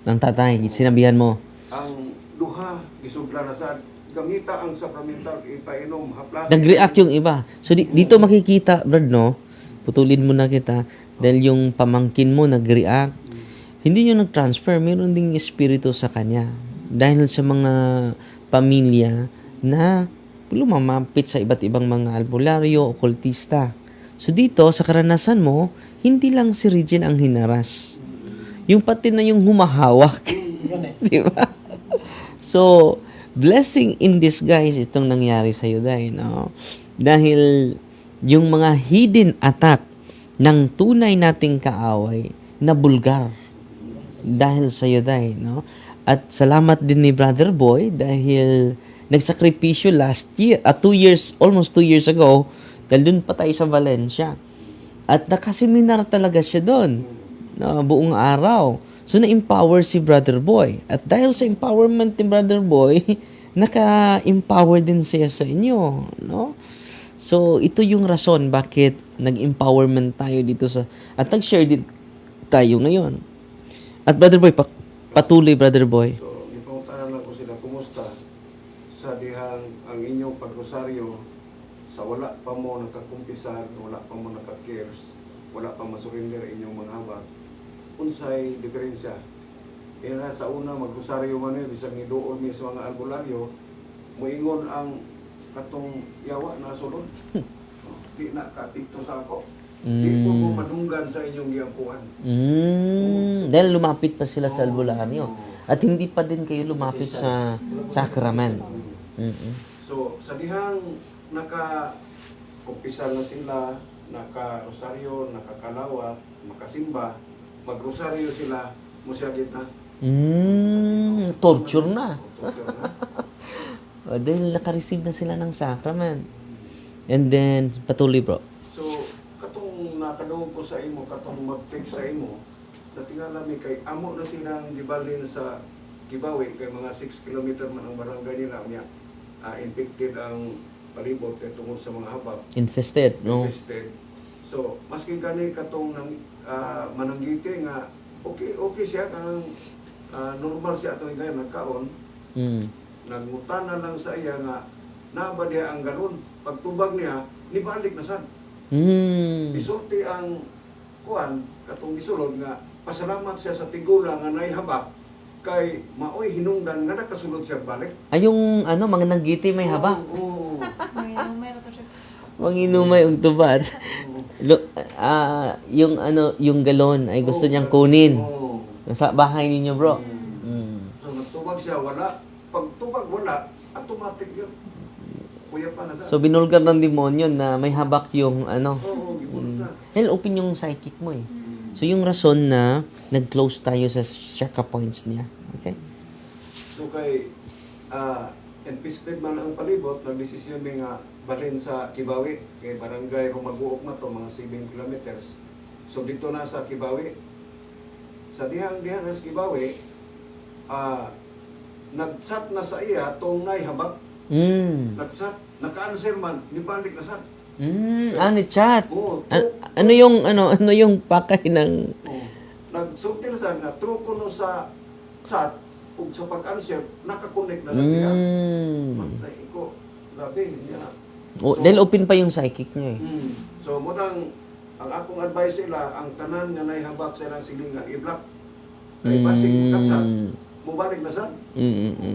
Ang tatay, sinabihan mo. Ang duha, gisugla na sa gamita ang supplemental, ipainom, haplas. Nag-react yung iba. So, dito makikita, Brad, no? Putulin mo na kita. Dahil yung pamangkin mo nag-react. Hindi yung nag-transfer. Meron ding espiritu sa kanya. Dahil sa mga pamilya na lumamapit sa iba't ibang mga albularyo, okultista. So, dito, sa karanasan mo, hindi lang si Regine ang hinaras. Yung pati na yung humahawak. Yun eh. Di ba? So, blessing in disguise itong nangyari sa iyo dahil, no? Dahil yung mga hidden attack ng tunay nating kaaway na bulgar dahil sa iyo dahil, no? At salamat din ni Brother Boy dahil nagsakripisyo last year, 2 years, almost 2 years ago, dahil dun pa tayo sa Valencia. At nakaseminar talaga siya doon, no? Buong araw. So, na-empower si Brother Boy. At dahil sa empowerment ni Brother Boy, naka-empower din siya sa inyo. No? So, ito yung rason bakit nag-empowerment tayo dito sa... At nag-share din tayo ngayon. At Brother Boy, patuloy Brother Boy. So, ipangutahan lang ko sila, kumusta sa dihang ang inyong pagrosaryo sa wala pa mo nakakumpisar, wala pa mo naka-cares, wala pa masurrender inyong mga habag. Unsay diferensya. Kaya sa una, magrosaryo man yun, bisang nidoon mi sa mga albularyo, muingon ang katong yawa na sulod. Di na kapito sa ako. Di po mo madunggan sa inyong giampuan. Dahil lumapit pa sila sa albularyo. At hindi pa din kayo lumapit sa sacrament. So, sa dihang naka-kumpisal na sila, naka-rosaryo, nakakalawat, makasimba, magrosaryo sila, musyagit na. Torture na. Torture na. Dahil naka-receive na sila ng sacrament. And then, patuloy bro. So, katong nakadungog ko sa imo, katong mag-text sa imo, natingala mi kay amo na silang gibalin sa Kibawi, kay mga 6 kilometer man ang barangay nila, niya, infected ang palibot kay tungod sa mga habak. Infested, no? Infested. So, maski gani katong mananggiti nga, okay siya, kanang normal siya itong ngayon, nagkaon, nagmutana lang sa iya nga, naba diya ang galon. Pagtubag niya, nibalik na sad. Isulti ang kuan, katong gisulod nga, pasalamat siya sa tigula nga naihabak, kay maoy hinungdan nga nakasulod siya balik. Ay, yung mga nanggiti may haba. Oo. Mayroon to siya. Manginumay og tubad. Yung galon ay gusto niyang kunin. Oo. Sa bahay ninyo, bro. So nagtubag siya, wala. Pagtubag wala, automatic yun. Kuya pa na sa. So, binulgar ng demonyo na may habak yung Oo, gipon na. Hell, open yung psychic mo eh. So, yung rason na nag-close tayo sa chakra points niya. Okay? So kay infested man ang palibot, nagdesisyon mi nga balhin sa Kibawi, kay barangay Rumaguok na to, mga 7 kilometers. So dito na sa Kibawi, sa dihang na sa Kibawi, nag-chat na sa iya tong naihabak. Nag-chat, naka-answer man, nibalik na sad. Ni chat. Oo, Ano yung pakay ng... Nagsulti na sad nga, true ko no sa chat, ug sa pag-answer, nakakonect na sad siya. Matay ko, grabe, niya. Dahil open pa yung psychic niya eh. So, munang, ang akong advice sila, ang tanan nga naihabak sa ilang silingan, i-block. Kay basig kapsat, mubalik na sad.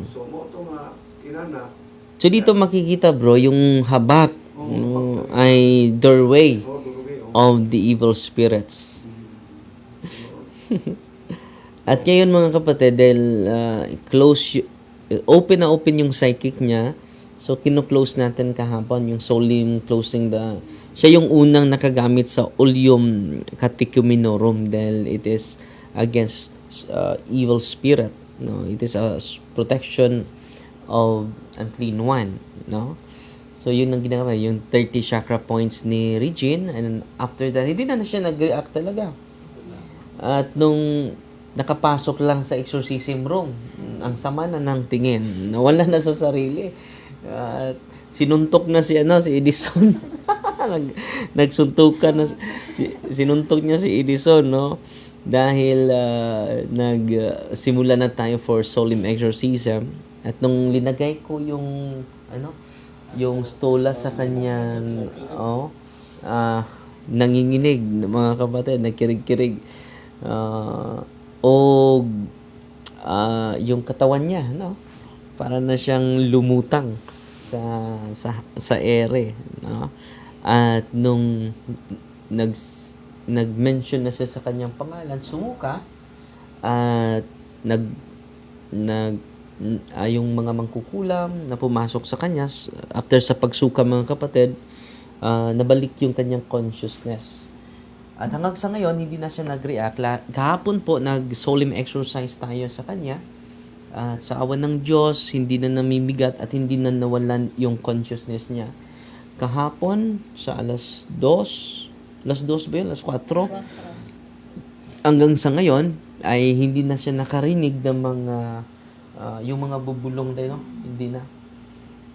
So, mo ito nga, inana. So, dito makikita bro, yung habak ay doorway of the evil spirits. At ngayon mga kapatid, dahil open na open yung psychic niya, so kino-close natin kahapon yung solemn closing siya yung unang nakagamit sa Oleum Catechumenorum dahil it is against evil spirit, no? It is a protection of unclean one, no? So, yun ang ginagawa, yung 30 chakra points ni Regine. And after that, hindi na siya nag-react talaga. At nung nakapasok lang sa exorcism room, ang sama na ng tingin. Nawala na sa sarili. At sinuntok na si Edison. Nagsuntukan na sinuntok niya si Edison, no? Dahil nagsimula na tayo for solemn exorcism. At nung linagay ko yung yung stola sa kanyang nanginginig, mga kapatid, nagkirig-kirig. Yung katawan niya, no? Para na siyang lumutang sa ere, no? At nung nag-mention na siya sa kanyang pangalan, sumuka, at yung mga mangkukulam na pumasok sa kanya after sa pagsuka, mga kapatid, nabalik yung kanyang consciousness. At hanggang sa ngayon, hindi na siya nag-react. Kahapon po, nag-solemn exercise tayo sa kanya. At sa awan ng Diyos, hindi na namimigat at hindi na nawalan yung consciousness niya. Kahapon, sa alas 2 ba yun? Alas 4? Hanggang sa ngayon, ay hindi na siya nakarinig ng mga, yung mga bubulong na, no? Hindi na.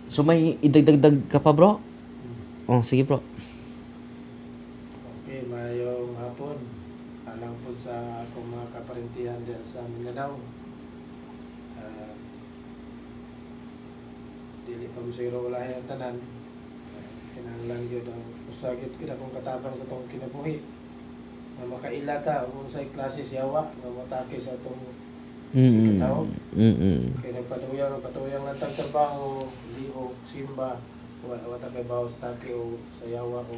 So, may idagdag ka pa, bro? Oh, sige, bro. Okay, mayong hapon. Alang po sa akong mga kaparintihan diyan sa Mindanao. Dili pa mo siguro ulahin ang tanan. Kinahanglan yun ang usagit ko na kung katabang sa itong kinabuhi. Na makaila ta, kung sa klase siyawa, na matake sa itong sikataw. Kaya nagpatuyang lang tang trabaho, liho, simba, wata kay bawas take o sayawa o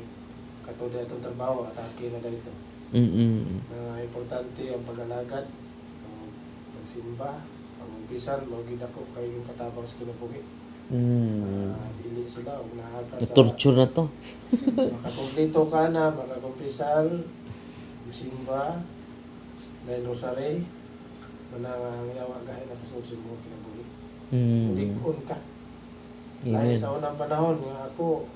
katuda itong trabaho, atake na dito. Na importante ang pag-alagad, ang magsimba, ang umpisan, magidako kayo yung katabang sa kinabuhi. Dili sila, o nahaka sa... Torture na to. Makakomplito ka na, makakumpisal, simba, may rosary, manang yawa gahit na kasunod mo kinabuhi. Hindi ka. Dahil sa unang panahon, nga ako,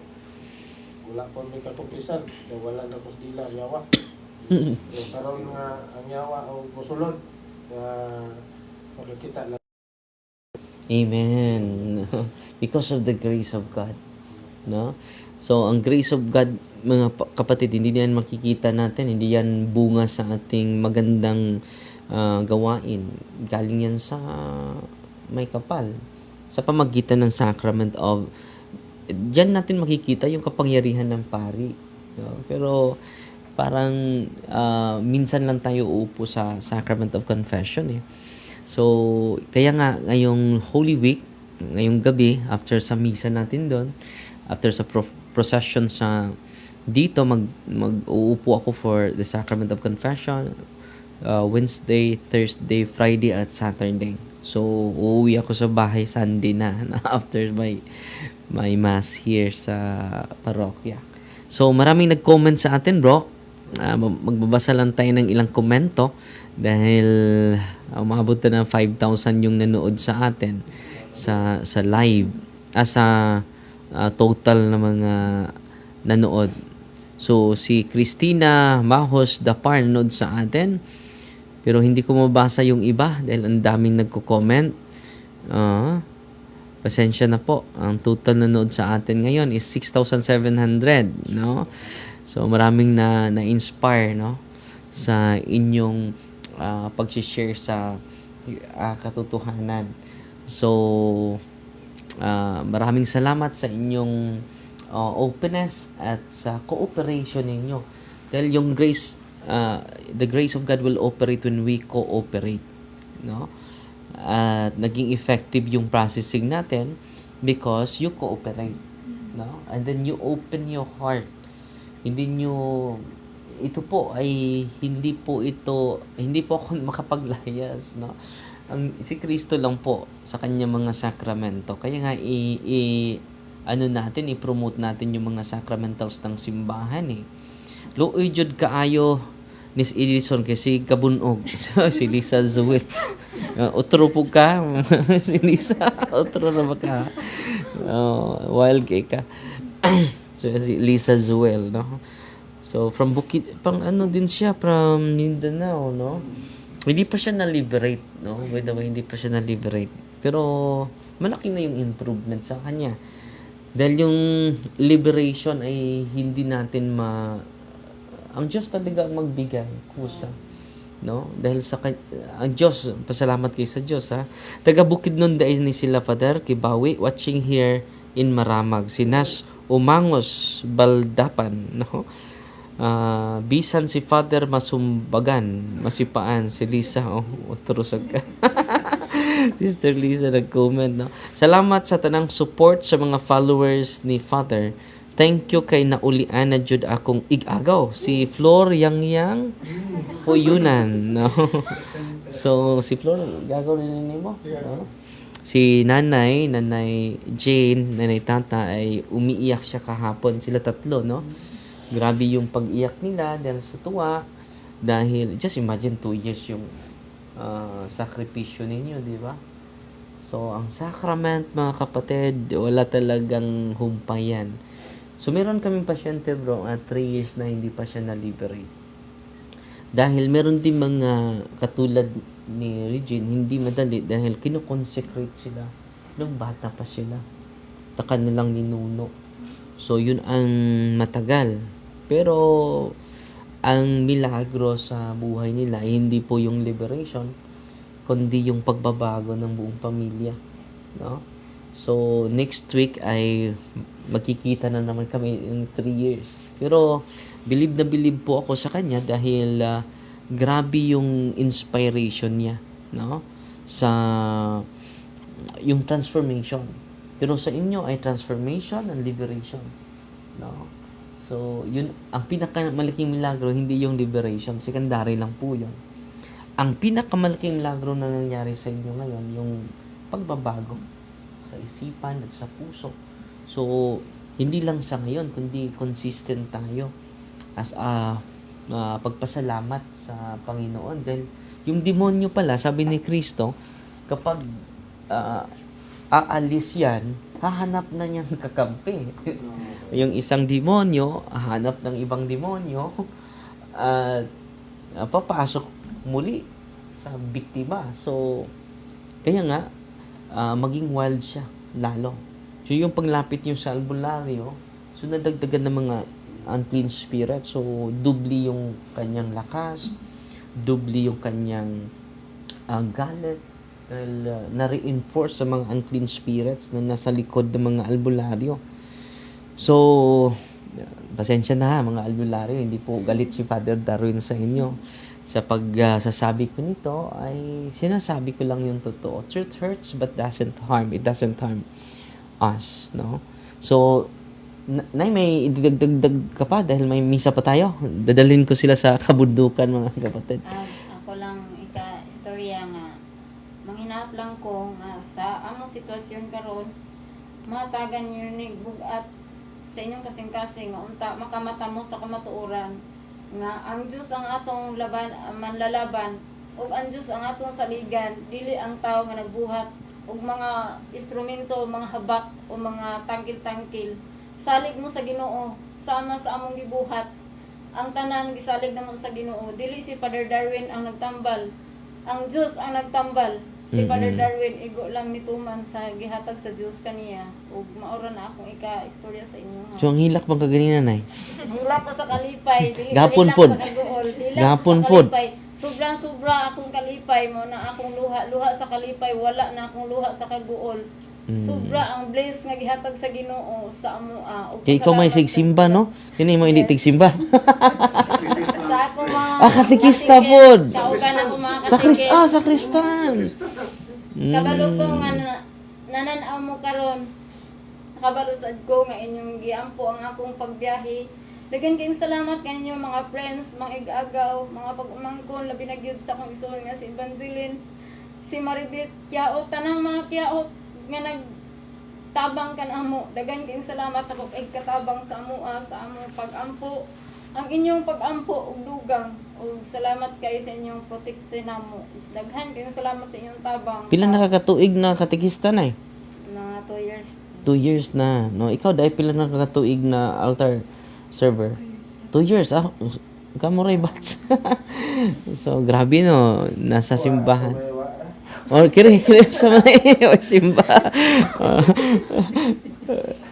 wala po may kakumpisan, wala na ko sa dila, yawa. Yung karoon nga ang yawa o musulod, makikita lang. Amen. Because of the grace of God, no? So, ang grace of God, mga kapatid, hindi yan makikita natin, hindi yan bunga sa ating magandang gawain. Galing yan sa may kapal. Sa pamagitan ng sacrament of, diyan natin makikita yung kapangyarihan ng pari. No? Pero, parang minsan lang tayo uupo sa sacrament of confession, eh. So, kaya nga, ngayong Holy Week, ngayong gabi, after sa misa natin doon, after sa procession sa dito, mag-uupo ako for the sacrament of confession, Wednesday, Thursday, Friday, at Saturday. So, uuwi ako sa bahay Sunday na after my mass here sa parokya. So, maraming nag-comment sa atin, bro. Magbabasa lang tayo ng ilang komento dahil umabot na ng 5,000 yung nanood sa atin sa live, sa total na mga nanood. So, si Christina Mahos Dapar nanood sa atin, pero hindi ko mabasa yung iba dahil ang daming nagko-comment. Pasensya na po. Ang total nanood sa atin ngayon is 6,700, no? So, maraming na-inspire, no? Sa inyong pag-share sa katotohanan. So, maraming salamat sa inyong openness at sa cooperation ninyo. Dahil yung grace, the grace of God will operate when we cooperate, no? At naging effective yung processing natin because you cooperate, no? And then you open your heart. Ito po ay hindi po ako makapaglayas, no? Si Kristo lang po sa kanya mga sakramento. Kaya nga i-promote natin yung mga sacramentals ng simbahan, eh. Luoy jud kaayo ni Edison kasi kabunog si Lisa Zoe. Otro po ka si Lisa. Otro na ba ka? Wild cake ka. So, si Lisa Zuel, no? So, from Bukid, pang ano din siya, from Mindanao, no? Hindi pa siya na-liberate, no? By the way, hindi pa siya na-liberate. Pero, malaki na yung improvement sa kanya. Dahil yung liberation ay hindi natin ang Diyos talaga ang magbigay, kusa. No? Dahil ang Diyos, pasalamat kayo sa Diyos, ha? Taga Bukidnon dahil ni sila, Father, Kibawi, watching here in Maramag. Si Nas Umangos, Baldapan, no? Bisan si Father Masumbagan, Masipaan, si Lisa, utrusag ka. Sister Lisa nag-comment, no? Salamat sa tanang support sa mga followers ni Father. Thank you kay naulian na jud akong igagaw. Si Flor Yang Puyunan, no? So, si Flor, gagaw rin mo, no? Si Nanay Jane, Nanay Tata ay umiiyak siya kahapon. Sila tatlo, no? Grabe yung pag-iyak nila dahil sa tuwa. Dahil, just imagine 2 years yung sakripisyo ninyo, di ba? So, ang sacrament, mga kapatid, wala talagang humpayan. So, meron kaming pasyente, bro, 3 years na hindi pa siya na-liberate. Dahil meron din mga katulad ni Regine, hindi madali dahil kinoconsecrate sila nung bata pa sila. Taka nilang ninuno. So, yun ang matagal. Pero, ang milagro sa buhay nila, hindi po yung liberation, kundi yung pagbabago ng buong pamilya. No? So, next week ay magkikita na naman kami in 3 years. Pero, believe na believe po ako sa kanya dahil grabe yung inspiration niya, no? Sa yung transformation. Pero sa inyo ay transformation and liberation, no? So, yun ang pinakamalaking milagro, hindi yung liberation, secondary lang po yun. Ang pinakamalaking milagro na nangyari sa inyo ngayon, yung pagbabago sa isipan at sa puso. So, hindi lang sa ngayon, kundi consistent tayo as pagpasalamat sa Panginoon. Dahil yung demonyo pala, sabi ni Kristo, kapag aalis yan, hahanap na niyang kakampi. Yung isang demonyo, hahanap ng ibang demonyo, at papasok muli sa biktima. So, kaya nga, maging wild siya, lalo. So, yung paglapit yung sa albularyo, so nadagdagan ng mga unclean spirit. So, dubli yung kanyang lakas, dubli yung kanyang galit, na-reinforce sa mga unclean spirits na nasa likod ng mga albularyo. So, pasensya na mga albularyo, hindi po galit si Father Darwin sa inyo. Sa pagsasabi ko nito, ay sinasabi ko lang yung totoo. Truth hurts but doesn't harm. It doesn't harm us, no? So, Nay, may idagdag ka pa dahil may misa pa tayo. Dadalhin ko sila sa kabundukan, mga kapatid. Ako lang istorya nga manghinap lang ko nga sa among sitwasyon karon matagan yun ni bugat sa inyong kasing-kasing nga unta makamata mo sa kamatuoran nga ang Dios ang atong manlalaban ug ang Dios ang atong saligan, dili ang tao nga nagbuhat og mga instrumento, mga habak o mga tangkil-tangkil. Salig mo sa Ginoo, sama sa among gibuhat. Ang tanan gisalig namo sa Ginoo. Dili si Father Darwin ang nagtambal. Ang Dios ang nagtambal. Si Father Darwin igo lang nituman sa gihatag sa Dios kaniya. Ug maura na akong istorya sa inyo. Ha? So, ang hilak bang kaganina, Nay? Hilak pa sa kalipay, dili Gapon hilak pod. sa kaguol. Hilak Gapon sa pod. kalipay. Sobrang-sobra akong kalipay mo na akong luha sa kalipay, wala na akong luha sa kaguol. Sobra ang bliss nga gihatag sa Ginoo sa amoa. Kaya ikaw may sigsimba, no? Kini mo hindi tigsimba. Sa ako mga katikista pod. Kaugan ako mga Sa Kristan. Kabalo ko nga nananaw mo karon. Nakabalo sad ko nga inyong giampo ang akong pagbiyahe. Dagan kayong salamat kanyo mga friends, mga igagaw, mga pag-umangkon, labi na gyud sa akong igsoon nga si Evangeline, si Maribit, Kiaot, tanang mga Kiaot nga nagtabang kan amo. Dagan kayong salamat ako kay katabang sa amo sa amo pag-ampo. Ang inyong pag-ampo ug dugang ug salamat kayo sa inyong protekte namo. Daghan kayong salamat sa inyong tabang. Pila nakakatuig na katikista, Nay? Mga 2 years. 2 years na. No, ikaw dahil pila na kakatuig na altar server. 2 years ah. Kamuray batch. So grabe no, nasa simbahan. May wa ra. Oh, kiri sa mga simba.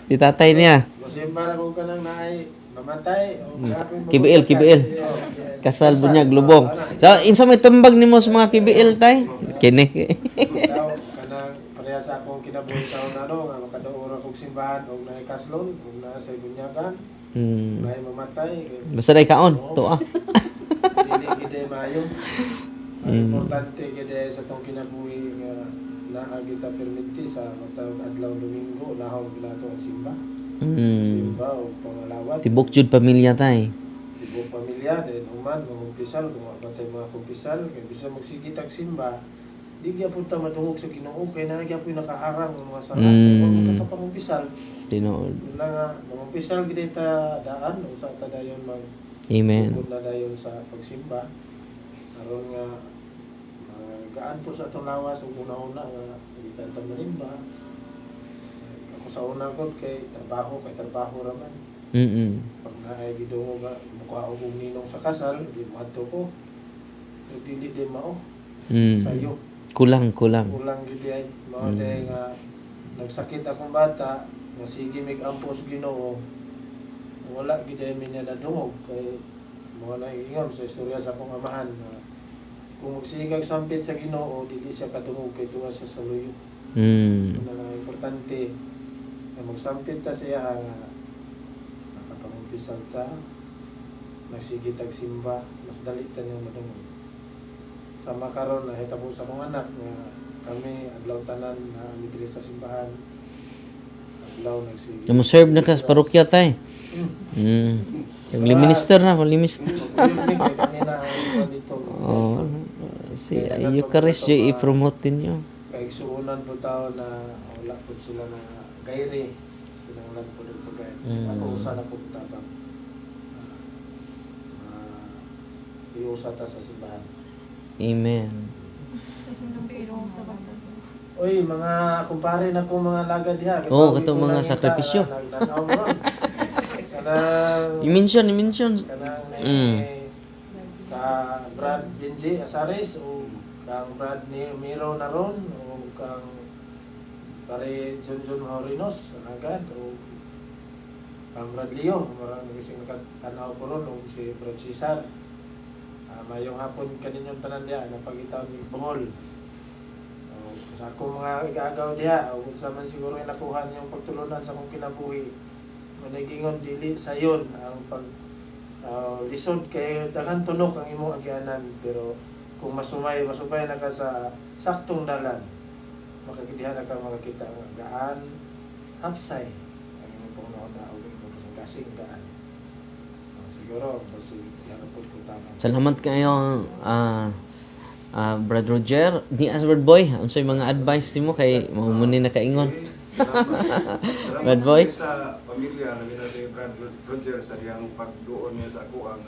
Di tatay niya. Musimba na kung kanang naay mamatay o grabe mo- KBL, KBL. Oh, Kasal bunyag lubong. So, insa may tumbag nimo sa mga KBL tay? Kini. Daw kanang pareha sa akong kinabuhi sa unano nga makaduol akong simbahan og naay kaslon ug naa sa bunyagan, naay mamatay. Basta dai kaon, to ah. Dili gid maayo. Ang importante gid sa tong kinabuhi nga naa kita permiti sa matawag adlaw Domingo nahon ginato ang simba. Simba o pangalawat. Tibok jud pamilya tay. Ibang pamilya, din human, mga kumpisal, kung matay mga kumpisal, kaya bisa magsigit ang simba, di kaya punta madungog sa Ginoo, kaya na kaya po yung nakaharang ng mga salat. Kung magkakapankumpisal, Tinuod. yun lang nga, mga kumpisal gina ta daan, usa ta dayon Amen. mag na dayon sa pagsimba. Aron nga, gaan po sa itong lawas, ang una-una nga, kita ta marimba. Ako sa una ko, kay trabaho raman. Pag naay gidungo nga mukha og ninong sa kasal, di madto ko. Ug dili di mao sayo. Kulang. Kulang gid ay mao day nga nagsakit akong bata, nga sige mig ampos Ginoo. Wala gid ay minya nadungog kay mo na ingon sa istorya sa akong amahan na kung magsigag sampit sa Ginoo dili siya kadungog kay tuwa sa saluyo. Na importante na magsampit ta siya nga nakapangumpisal ta, nagsigit ag simba, mas dali ta niya madungog. Sama karon na hitabo sa akong anak nga kami adlaw tanan na diri sa simbahan. Adlaw nagsigit. Mo serve na ka sa parokya tay. Yung liminister na, liminister. Oh, si Eucharist jay i-promote ninyo. Kay suunan po tao na wala po sila na gairi. Sinanglan po ng pagay. Ako usa na po tabang. Iusa ta sa simbahan. Amen. Pero sa bata. Oy, mga kumpare na kong mga lagad diha. Oo, katong mga sakripisyo. Kanang I-mention. kanang ka Brad Benji Asares o kang Brad ni Miro Naron o kang pare Junjun Maurinos agad o kang Brad Leo marang gising nakatanaw ko ron o si Brad Cesar. Mayong hapon kaninyong tanan diha napagitaw ni Bohol. Sa akong mga igagaw diha o kung sa man siguro yung nakuha niyong pagtulunan sa akong kinabuhi managingon dili sayon ang pag lisod kay daghang tunok ang imong agyanan pero kung masupay na ka sa saktong dalan makakidihan na ka makakita ang gaan hapsay ang imong pangunauna o imong kasing gaan siguro kasi yarapod ko tama. Salamat kayo, Brad Roger. Ni Asward Boy, ano sa mga advice mo kay mamuni na kaingon? Brad Boy? Sa pamilya namin na si Brad Roger sa diyang pagduon niya sa ako ang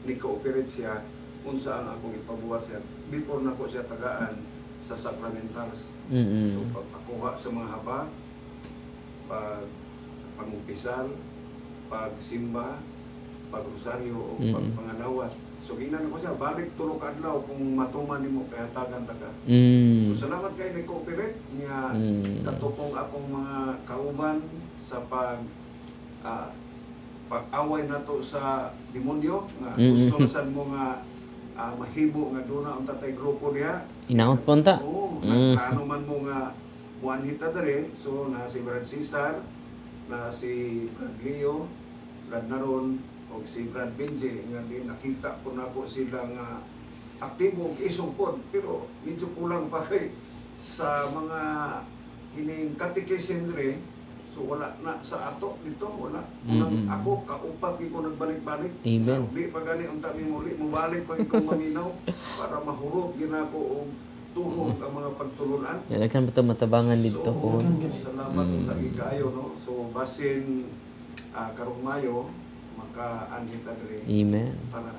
ni-cooperate siya kung saan akong ipabuhat siya before na ko siya tagaan sa sacramentals. So pagpakuha sa mga haba, pag-umpisal, pag-simba, pag-rosaryo o pag-pangalawat. So ginan ko siya, balik tulog adlaw kung matuman nimo kaya tagan taga. So salamat kay ni-cooperate niya katupong akong mga kauban sa pag-away nato sa demonyo nga gusto na sad mo nga mahibo nga duna ang tatay grupo niya. Inaot po ta. Oo, nagplano man mo nga buwanhita dere. So na si Brad Cesar, na si Brad Leo, Brad Naron, o si Brad Benji nga din nakita ko na po sila nga aktibo og isog pod pero medyo kulang pa kay sa mga hining catechism dire so wala na sa ato dito wala unang ako kaupat ko nagbalik-balik. Amen. Di pa gani unta mi muli mubalik pa ko maminaw para mahurot ginako og tuhog ang mga pagtulunan. Yan kan matabangan dito ko. Salamat lagi kayo no. So basin karong Mayo maka-anhit ta diri. Amen. Para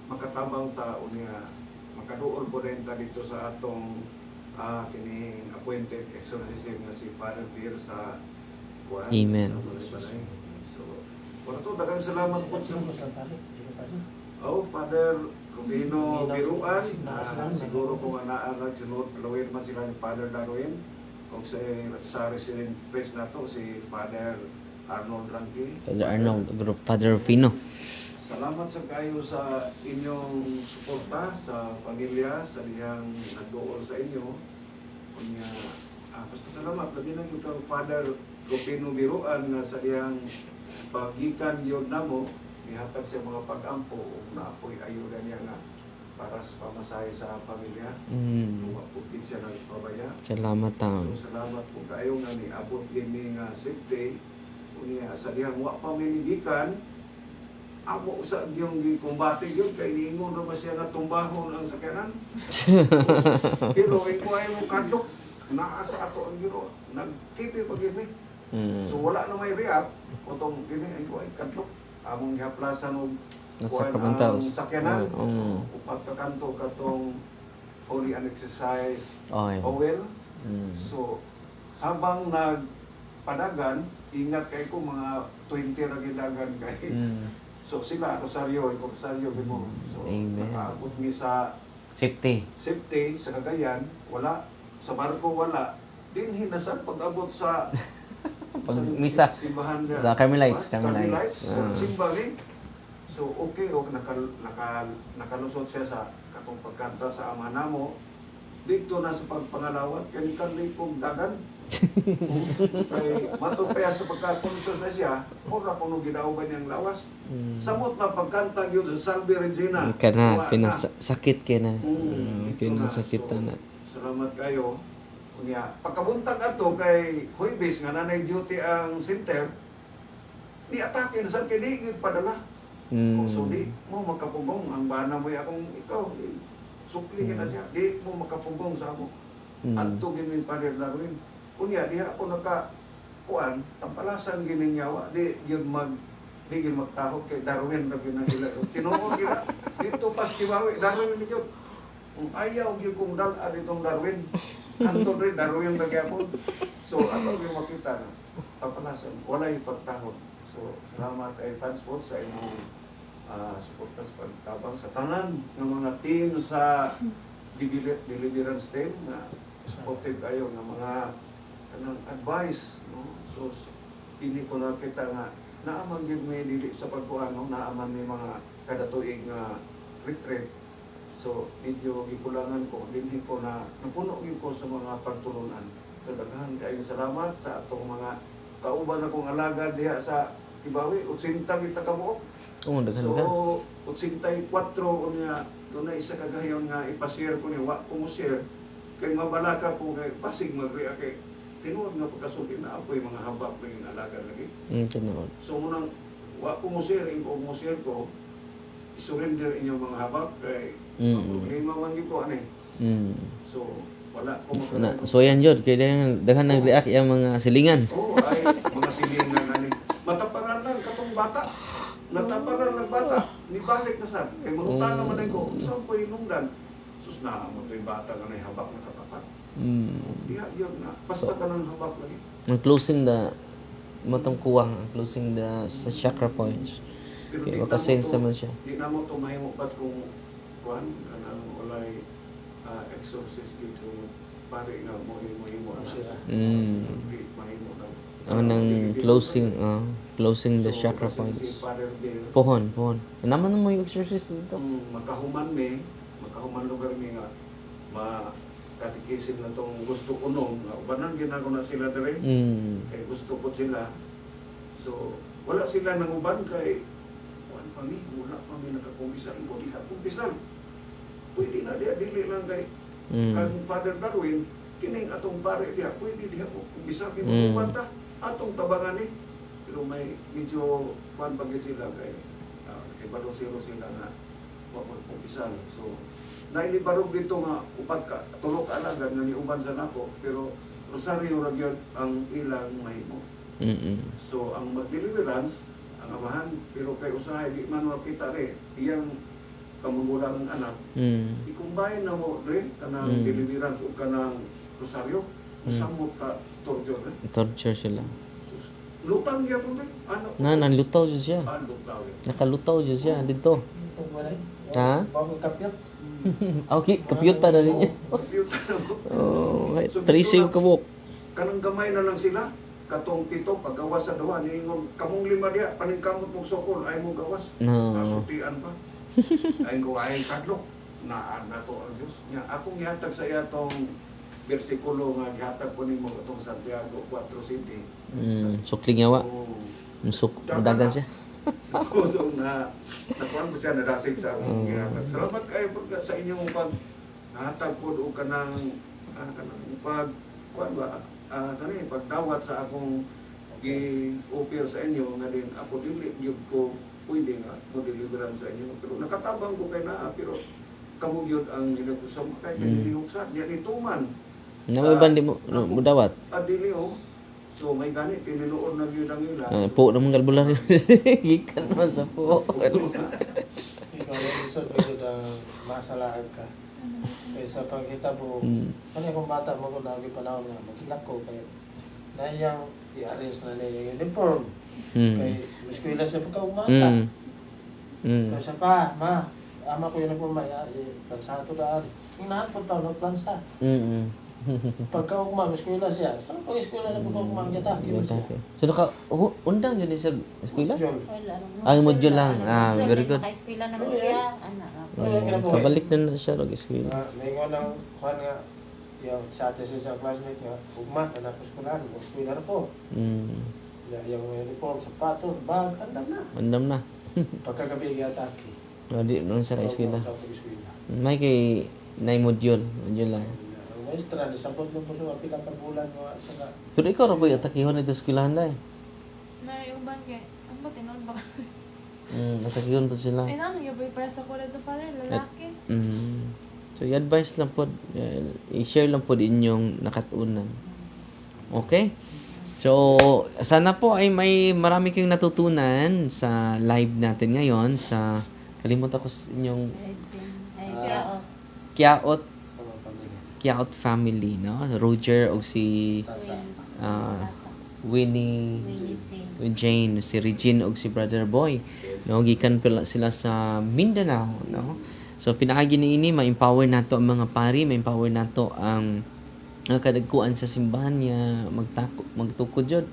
makatabang ta unya makaduol po din ta dito sa atong kining appointed exorcism nga si Father Pierre sa kuan Amen. sa mga balay. So wala to daghang salamat po sa Father Rubino Biruan, siguro kung naalag sunod lawyer man sila ni Father Darwin, kung sa resident priest na to si Father Arnold Ranki. Father Arnold, Group Father Rufino. Salamat sa kayo sa inyong suporta sa pamilya, sa dihang nagdool sa inyo. Kunya, basta salamat. Lagi na yung Father Rufino Biruan nga sa dihang pagikan yun na mo, ihatag sa mga pag-ampo o na apoy ayuda niya nga para sa pamasahe sa pamilya. Mapupit siya ng pabaya. Salamat So salamat po kayo nga ni abot din nga safety. Kunya sa dihang wa pa minigikan, amo sa yung gikumbate yun kay niingon naman siya nga tumbahon ang sakyanan. Pero ikaw ay mo kadlok, naasa ato ang giro, nagkipi pag yun eh. So wala na may react, kutong kini ay ko ay kadlok. Among gihaplasan og Nasa kuan Kabantaw. ang sakyanan. Oo. Upat ka kanto katong holy and exercise Okay. oil. So habang nagpadagan, ingat kay ko mga 20 ra gidagan kay. So sila Rosario, ikaw Rosario mo. So Amen. nakaabot mi sa Safety. safety sa Cagayan, wala sa barko wala. Dinhi na sa pag-abot sa Misa. simbahan niya. Sa Carmelites, Ah, Carmelites. So simba ni. So okay nakalusot siya sa katong pagkanta sa ama namo. Dito na sa pagpangalawat kay kanli kong dagan. Kay mato kaya sa pagkakonsos na siya, ora kuno gidauban niyang lawas. Samot na pagkanta gyud sa Salve Regina. Kana, Wa na. pinasakit ka na. Ito Pinasakit na. na. So, salamat kayo. Unya, pagkabuntag ato kay Huibis nga nanay duty ang center, di atake na sa kay di gyud padala. So di mo makapugong ang bana mo akong ikaw. Supli ka na siya. Di mo makapugong sa mo. Adto gini Father Darwin. Unya diha ako kuan, tampalasan gini nyawa. Di gyud magtahok kay Darwin na ginagila. Tinuod gila. Dito pas kiwawi Darwin ni gyud. Kung ayaw gyud kong dal itong Darwin. Anto rin Darwin na gyapon. So ato gyud makita na tampalasan walay pagtahod. So salamat kay fans po sa imong suporta sa pagtabang sa tanan ng mga team sa deliverance team na supportive kayo ng mga kanang advice, no? So hindi ko nakita nga naaman gyud may dili sa pagkuano, naaman may mga kada tuig nga retreat. So medyo gikulangan ko, dinhi ko na napuno gyud ko sa mga pagtulunan. So daghan kayo salamat sa atong mga kauban akong alagad diha sa Kibawi, 80 kita ka buok. Oo, daghan ka. So, 84 unya doon na isa kagayon nga ipashare ko ni wa ko mo share kay mabalaka po kay pasig mag-react kay tinuod nga pagkasulti na apoy mga habak ng alaga lagi. Tinuod. So munang wa ko mo share mo share ko i-surrender inyong mga habak kay lima man gyud ko ani. So wala ko So yan jud kay daghan nag-react yung mga silingan. Oo, ay mga silingan ani. Mataparan lang katong bata. Nataparan ng bata, nibalik na sad. Kay mangutan naman ay ko, saan po inungdan? Sus na, mo ito'y bata ka na habak na katapat. Diya, yun na. Basta ka ng habak lagi. Ang closing the matong kuwang, ang closing the sa chakra points. Pero Okay, di na makasense mo to- naman siya. Di na mo ito mahimo ba't kung kuhan, anong walay exorcist dito, pare nga mo na. Siya. Di mahimo na. Ang nang closing the chakra Si points. Father Bill, Pohon. Naman mo yung exercise dito. makahuman lugar mi nga makatikisin na tong gusto unom nga ubanan ginako na sila dire kay gusto ko sila so wala sila nang uban kay kuan pa mi wala pa mi nakakumpisan ko diha kumpisan pwede na diha dili lang kay kan Father Darwin kining atong pare diha pwede diha ko kumpisan kay uban ta atong tabangan ni pero may medyo kuan pagit sila kay ibalosiro sila na wa magkumpisan so nailibarog dito nga upat ka tulo ka alagad nga niuban sa nako pero Rosario ra gyud ang ilang mahimo. So ang mag-deliverance ang amahan pero kay usahay di man makita ri iyang kamugulang anak. I-combine na mo rin kanang deliverance o kanang Rosario usamot ka torture rin. Torture sila. Sus, Lutang niya po tayo. Ano? Nanlutaw dyan siya. Lutang. Nakalutaw dyan siya dito. Kung wala. Ha? Bago kapyot. Okay, kapyuta na rin niya. Computer na mo. Oh, right. So, Tracy yung kabuk. Kanang gamay na lang sila. Katong pito, paggawas sa duwa, niingon, kamong lima diya, paningkamot mong sokol, ay mo gawas. No. Nasutian pa. Ay ko, ay kadlok. Na to ang Diyos. Nya, akong gihatag sa iya tong bersikulo nga gihatag ko nimo itong Santiago 4:7. Sukling yawa. Oo. Madagan siya. So, nakuha mo siya, nadasig sa akong gihatag. Salamat kayo po sa inyong paghatag po o kanang kuan ba, pagdawat sa akong i-offer sa inyo nga din ako dili gyud ko pwede nga mo deliveran sa inyo, pero nakatabang ko kay naa, pero kamo gyud ang ginakusam kay nilihuksan niya ituman Naman ba di mo dawat? adili o. So may gani pininuon na gyud ang ila. Po naman galbular yun. Gikan naman sa po. Ikaw ang isod ko dyan ang masalaan ka. Kaysa paghitabo, ano yung bata mo kung lagi panahon nga, magilak ko kay nayang i-arrange na niya yung uniform. Kay muskwila siya pagka umata. Kaysa pa, ma, ama ko yung uniform, plansa ito daan. Inahan po tao, nagplansa. Pagka umama, muskwila siya. So, pag eskwila na pagka umama kita, kino siya. So undang yun sa eskwela? Jol. Ay, module lang. Very good. Naka-eskwela naman siya. Kabalik na siya ng eskwela. May nga nang kuhan nga, yung sa atin sa classmate nga, ugma, tanapos ko lang, eskwila na po. Yung uniform, sapatos, bag, andam na. Andam na. Pagkagabi atake. Di naman siya ka eskwela. Sa eskwela. May kay module. Module lang. Ang maestra, disabot mo po sa pila ka bulan mo sa Pero ikaw ra po yung atakihon ito eskwelahan dahil. Na yung ban kay, ang ba tinon ba? Atakihon po sila. Eh nano, yung boy para sa kulay to father, lalaki. So, i-advise lang po, i-share lang po din yung nakatunan. Okay? So, sana po ay may marami kayong natutunan sa live natin ngayon sa, kalimutan ko sa inyong Kiaot mga pamilya. Kiaot family, no? Roger o si Winnie, Jane, si Regine o si Brother Boy. No, gikan pala sila sa Mindanao, no? So pinaagi niini ma-empower nato ang mga pari, ma-empower nato ang kadagkuan sa simbahan niya magtukod jud.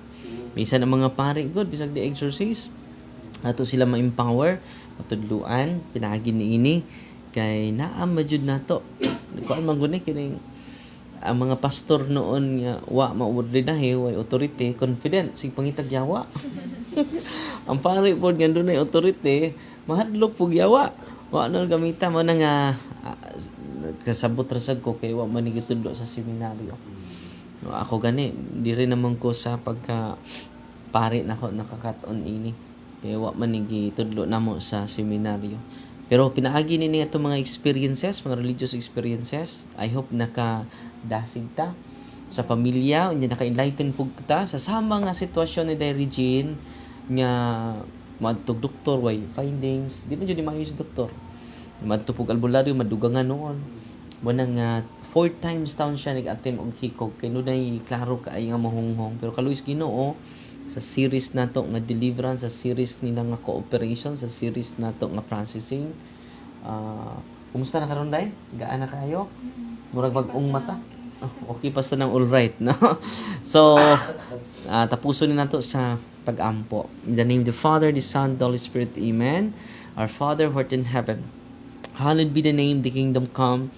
Bisan ang mga pari god bisag di exorcist. Ato sila ma-empower, matudluan, pinaagi niini kay naa majud nato. Kuan man gud ni kining ang mga pastor noon nga wa maordinahe way authority confident sig pangitag yawa. Ang pari pod nga dunay authority mahadlok pug yawa. Wa na gamita mo na nga kasabot rasag ko kay wa man gitudlo sa seminaryo. No, ako gani diri naman ko sa pagka pari nako nakakaton ini. Kay wa man gitudlo namo sa seminaryo. Pero pinaagi ni ato mga experiences, mga religious experiences. I hope nakadasig ta sa pamilya, unya naka-enlighten pug ta sa sama nga sitwasyon ni Dai Regine nga madtog doktor way findings. Di man jud maayo si doktor. Madto pug albularyo madugangan noon. Muna nga 4 times taon siya nag-attempt og hikog kay nunay klaro kaay nga mahunghong. Pero kaluis Ginoo sa series nato nga deliverance, sa series nila nga cooperation, sa series nato nga processing. Kumusta na karon dai? Gaan na kayo? Murag bag-ong mata. Okay pa sa nang all right, no? So tapuso ni nato sa pag-ampo. In the name of the Father, the Son, the Holy Spirit. Amen. Our Father who art in heaven, hallowed be the name, the kingdom come.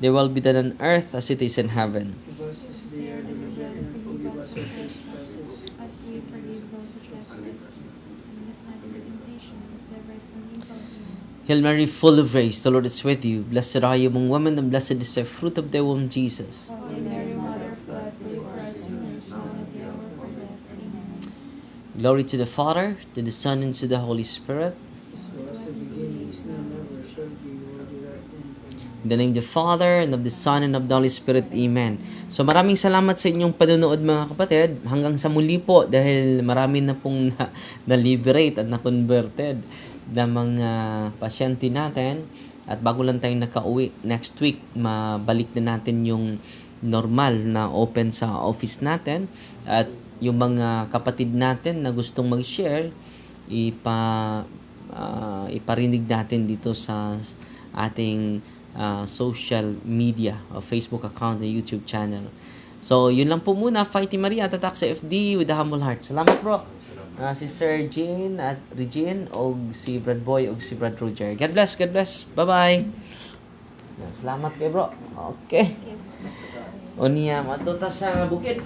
Thy will be done on earth as it is in heaven. Give us this day our daily bread, and forgive us our trespasses, as we forgive those who trespass against us. And lead us not into temptation, but deliver us from evil. Amen. Hail Mary, full of grace, the Lord is with you. Blessed are you among women, and blessed is the fruit of thy womb, Jesus. Holy Mary, Mother of God, pray for us sinners, now and at the hour of our death. Amen. Glory to the Father, to the Son, and to the Holy Spirit. In the name of the Father, and of the Son, and of the Holy Spirit. Amen. So maraming salamat sa inyong panonood mga kapatid. Hanggang sa muli po dahil marami na pong na-liberate at na-converted na mga pasyente natin. At bago lang tayong nakauwi, next week, mabalik na natin yung normal na open sa office natin. At yung mga kapatid natin na gustong mag-share, iparinig natin dito sa ating social media o Facebook account and YouTube channel. So, yun lang po muna. Fighting Maria, tatak sa FD with a humble heart. Salamat, bro. Si Sir Jean at Regine, o si Brad Boy, o si Brad Roger. God bless, God bless. Bye-bye. Salamat kay bro. Okay. O niya, matuta sa bukid.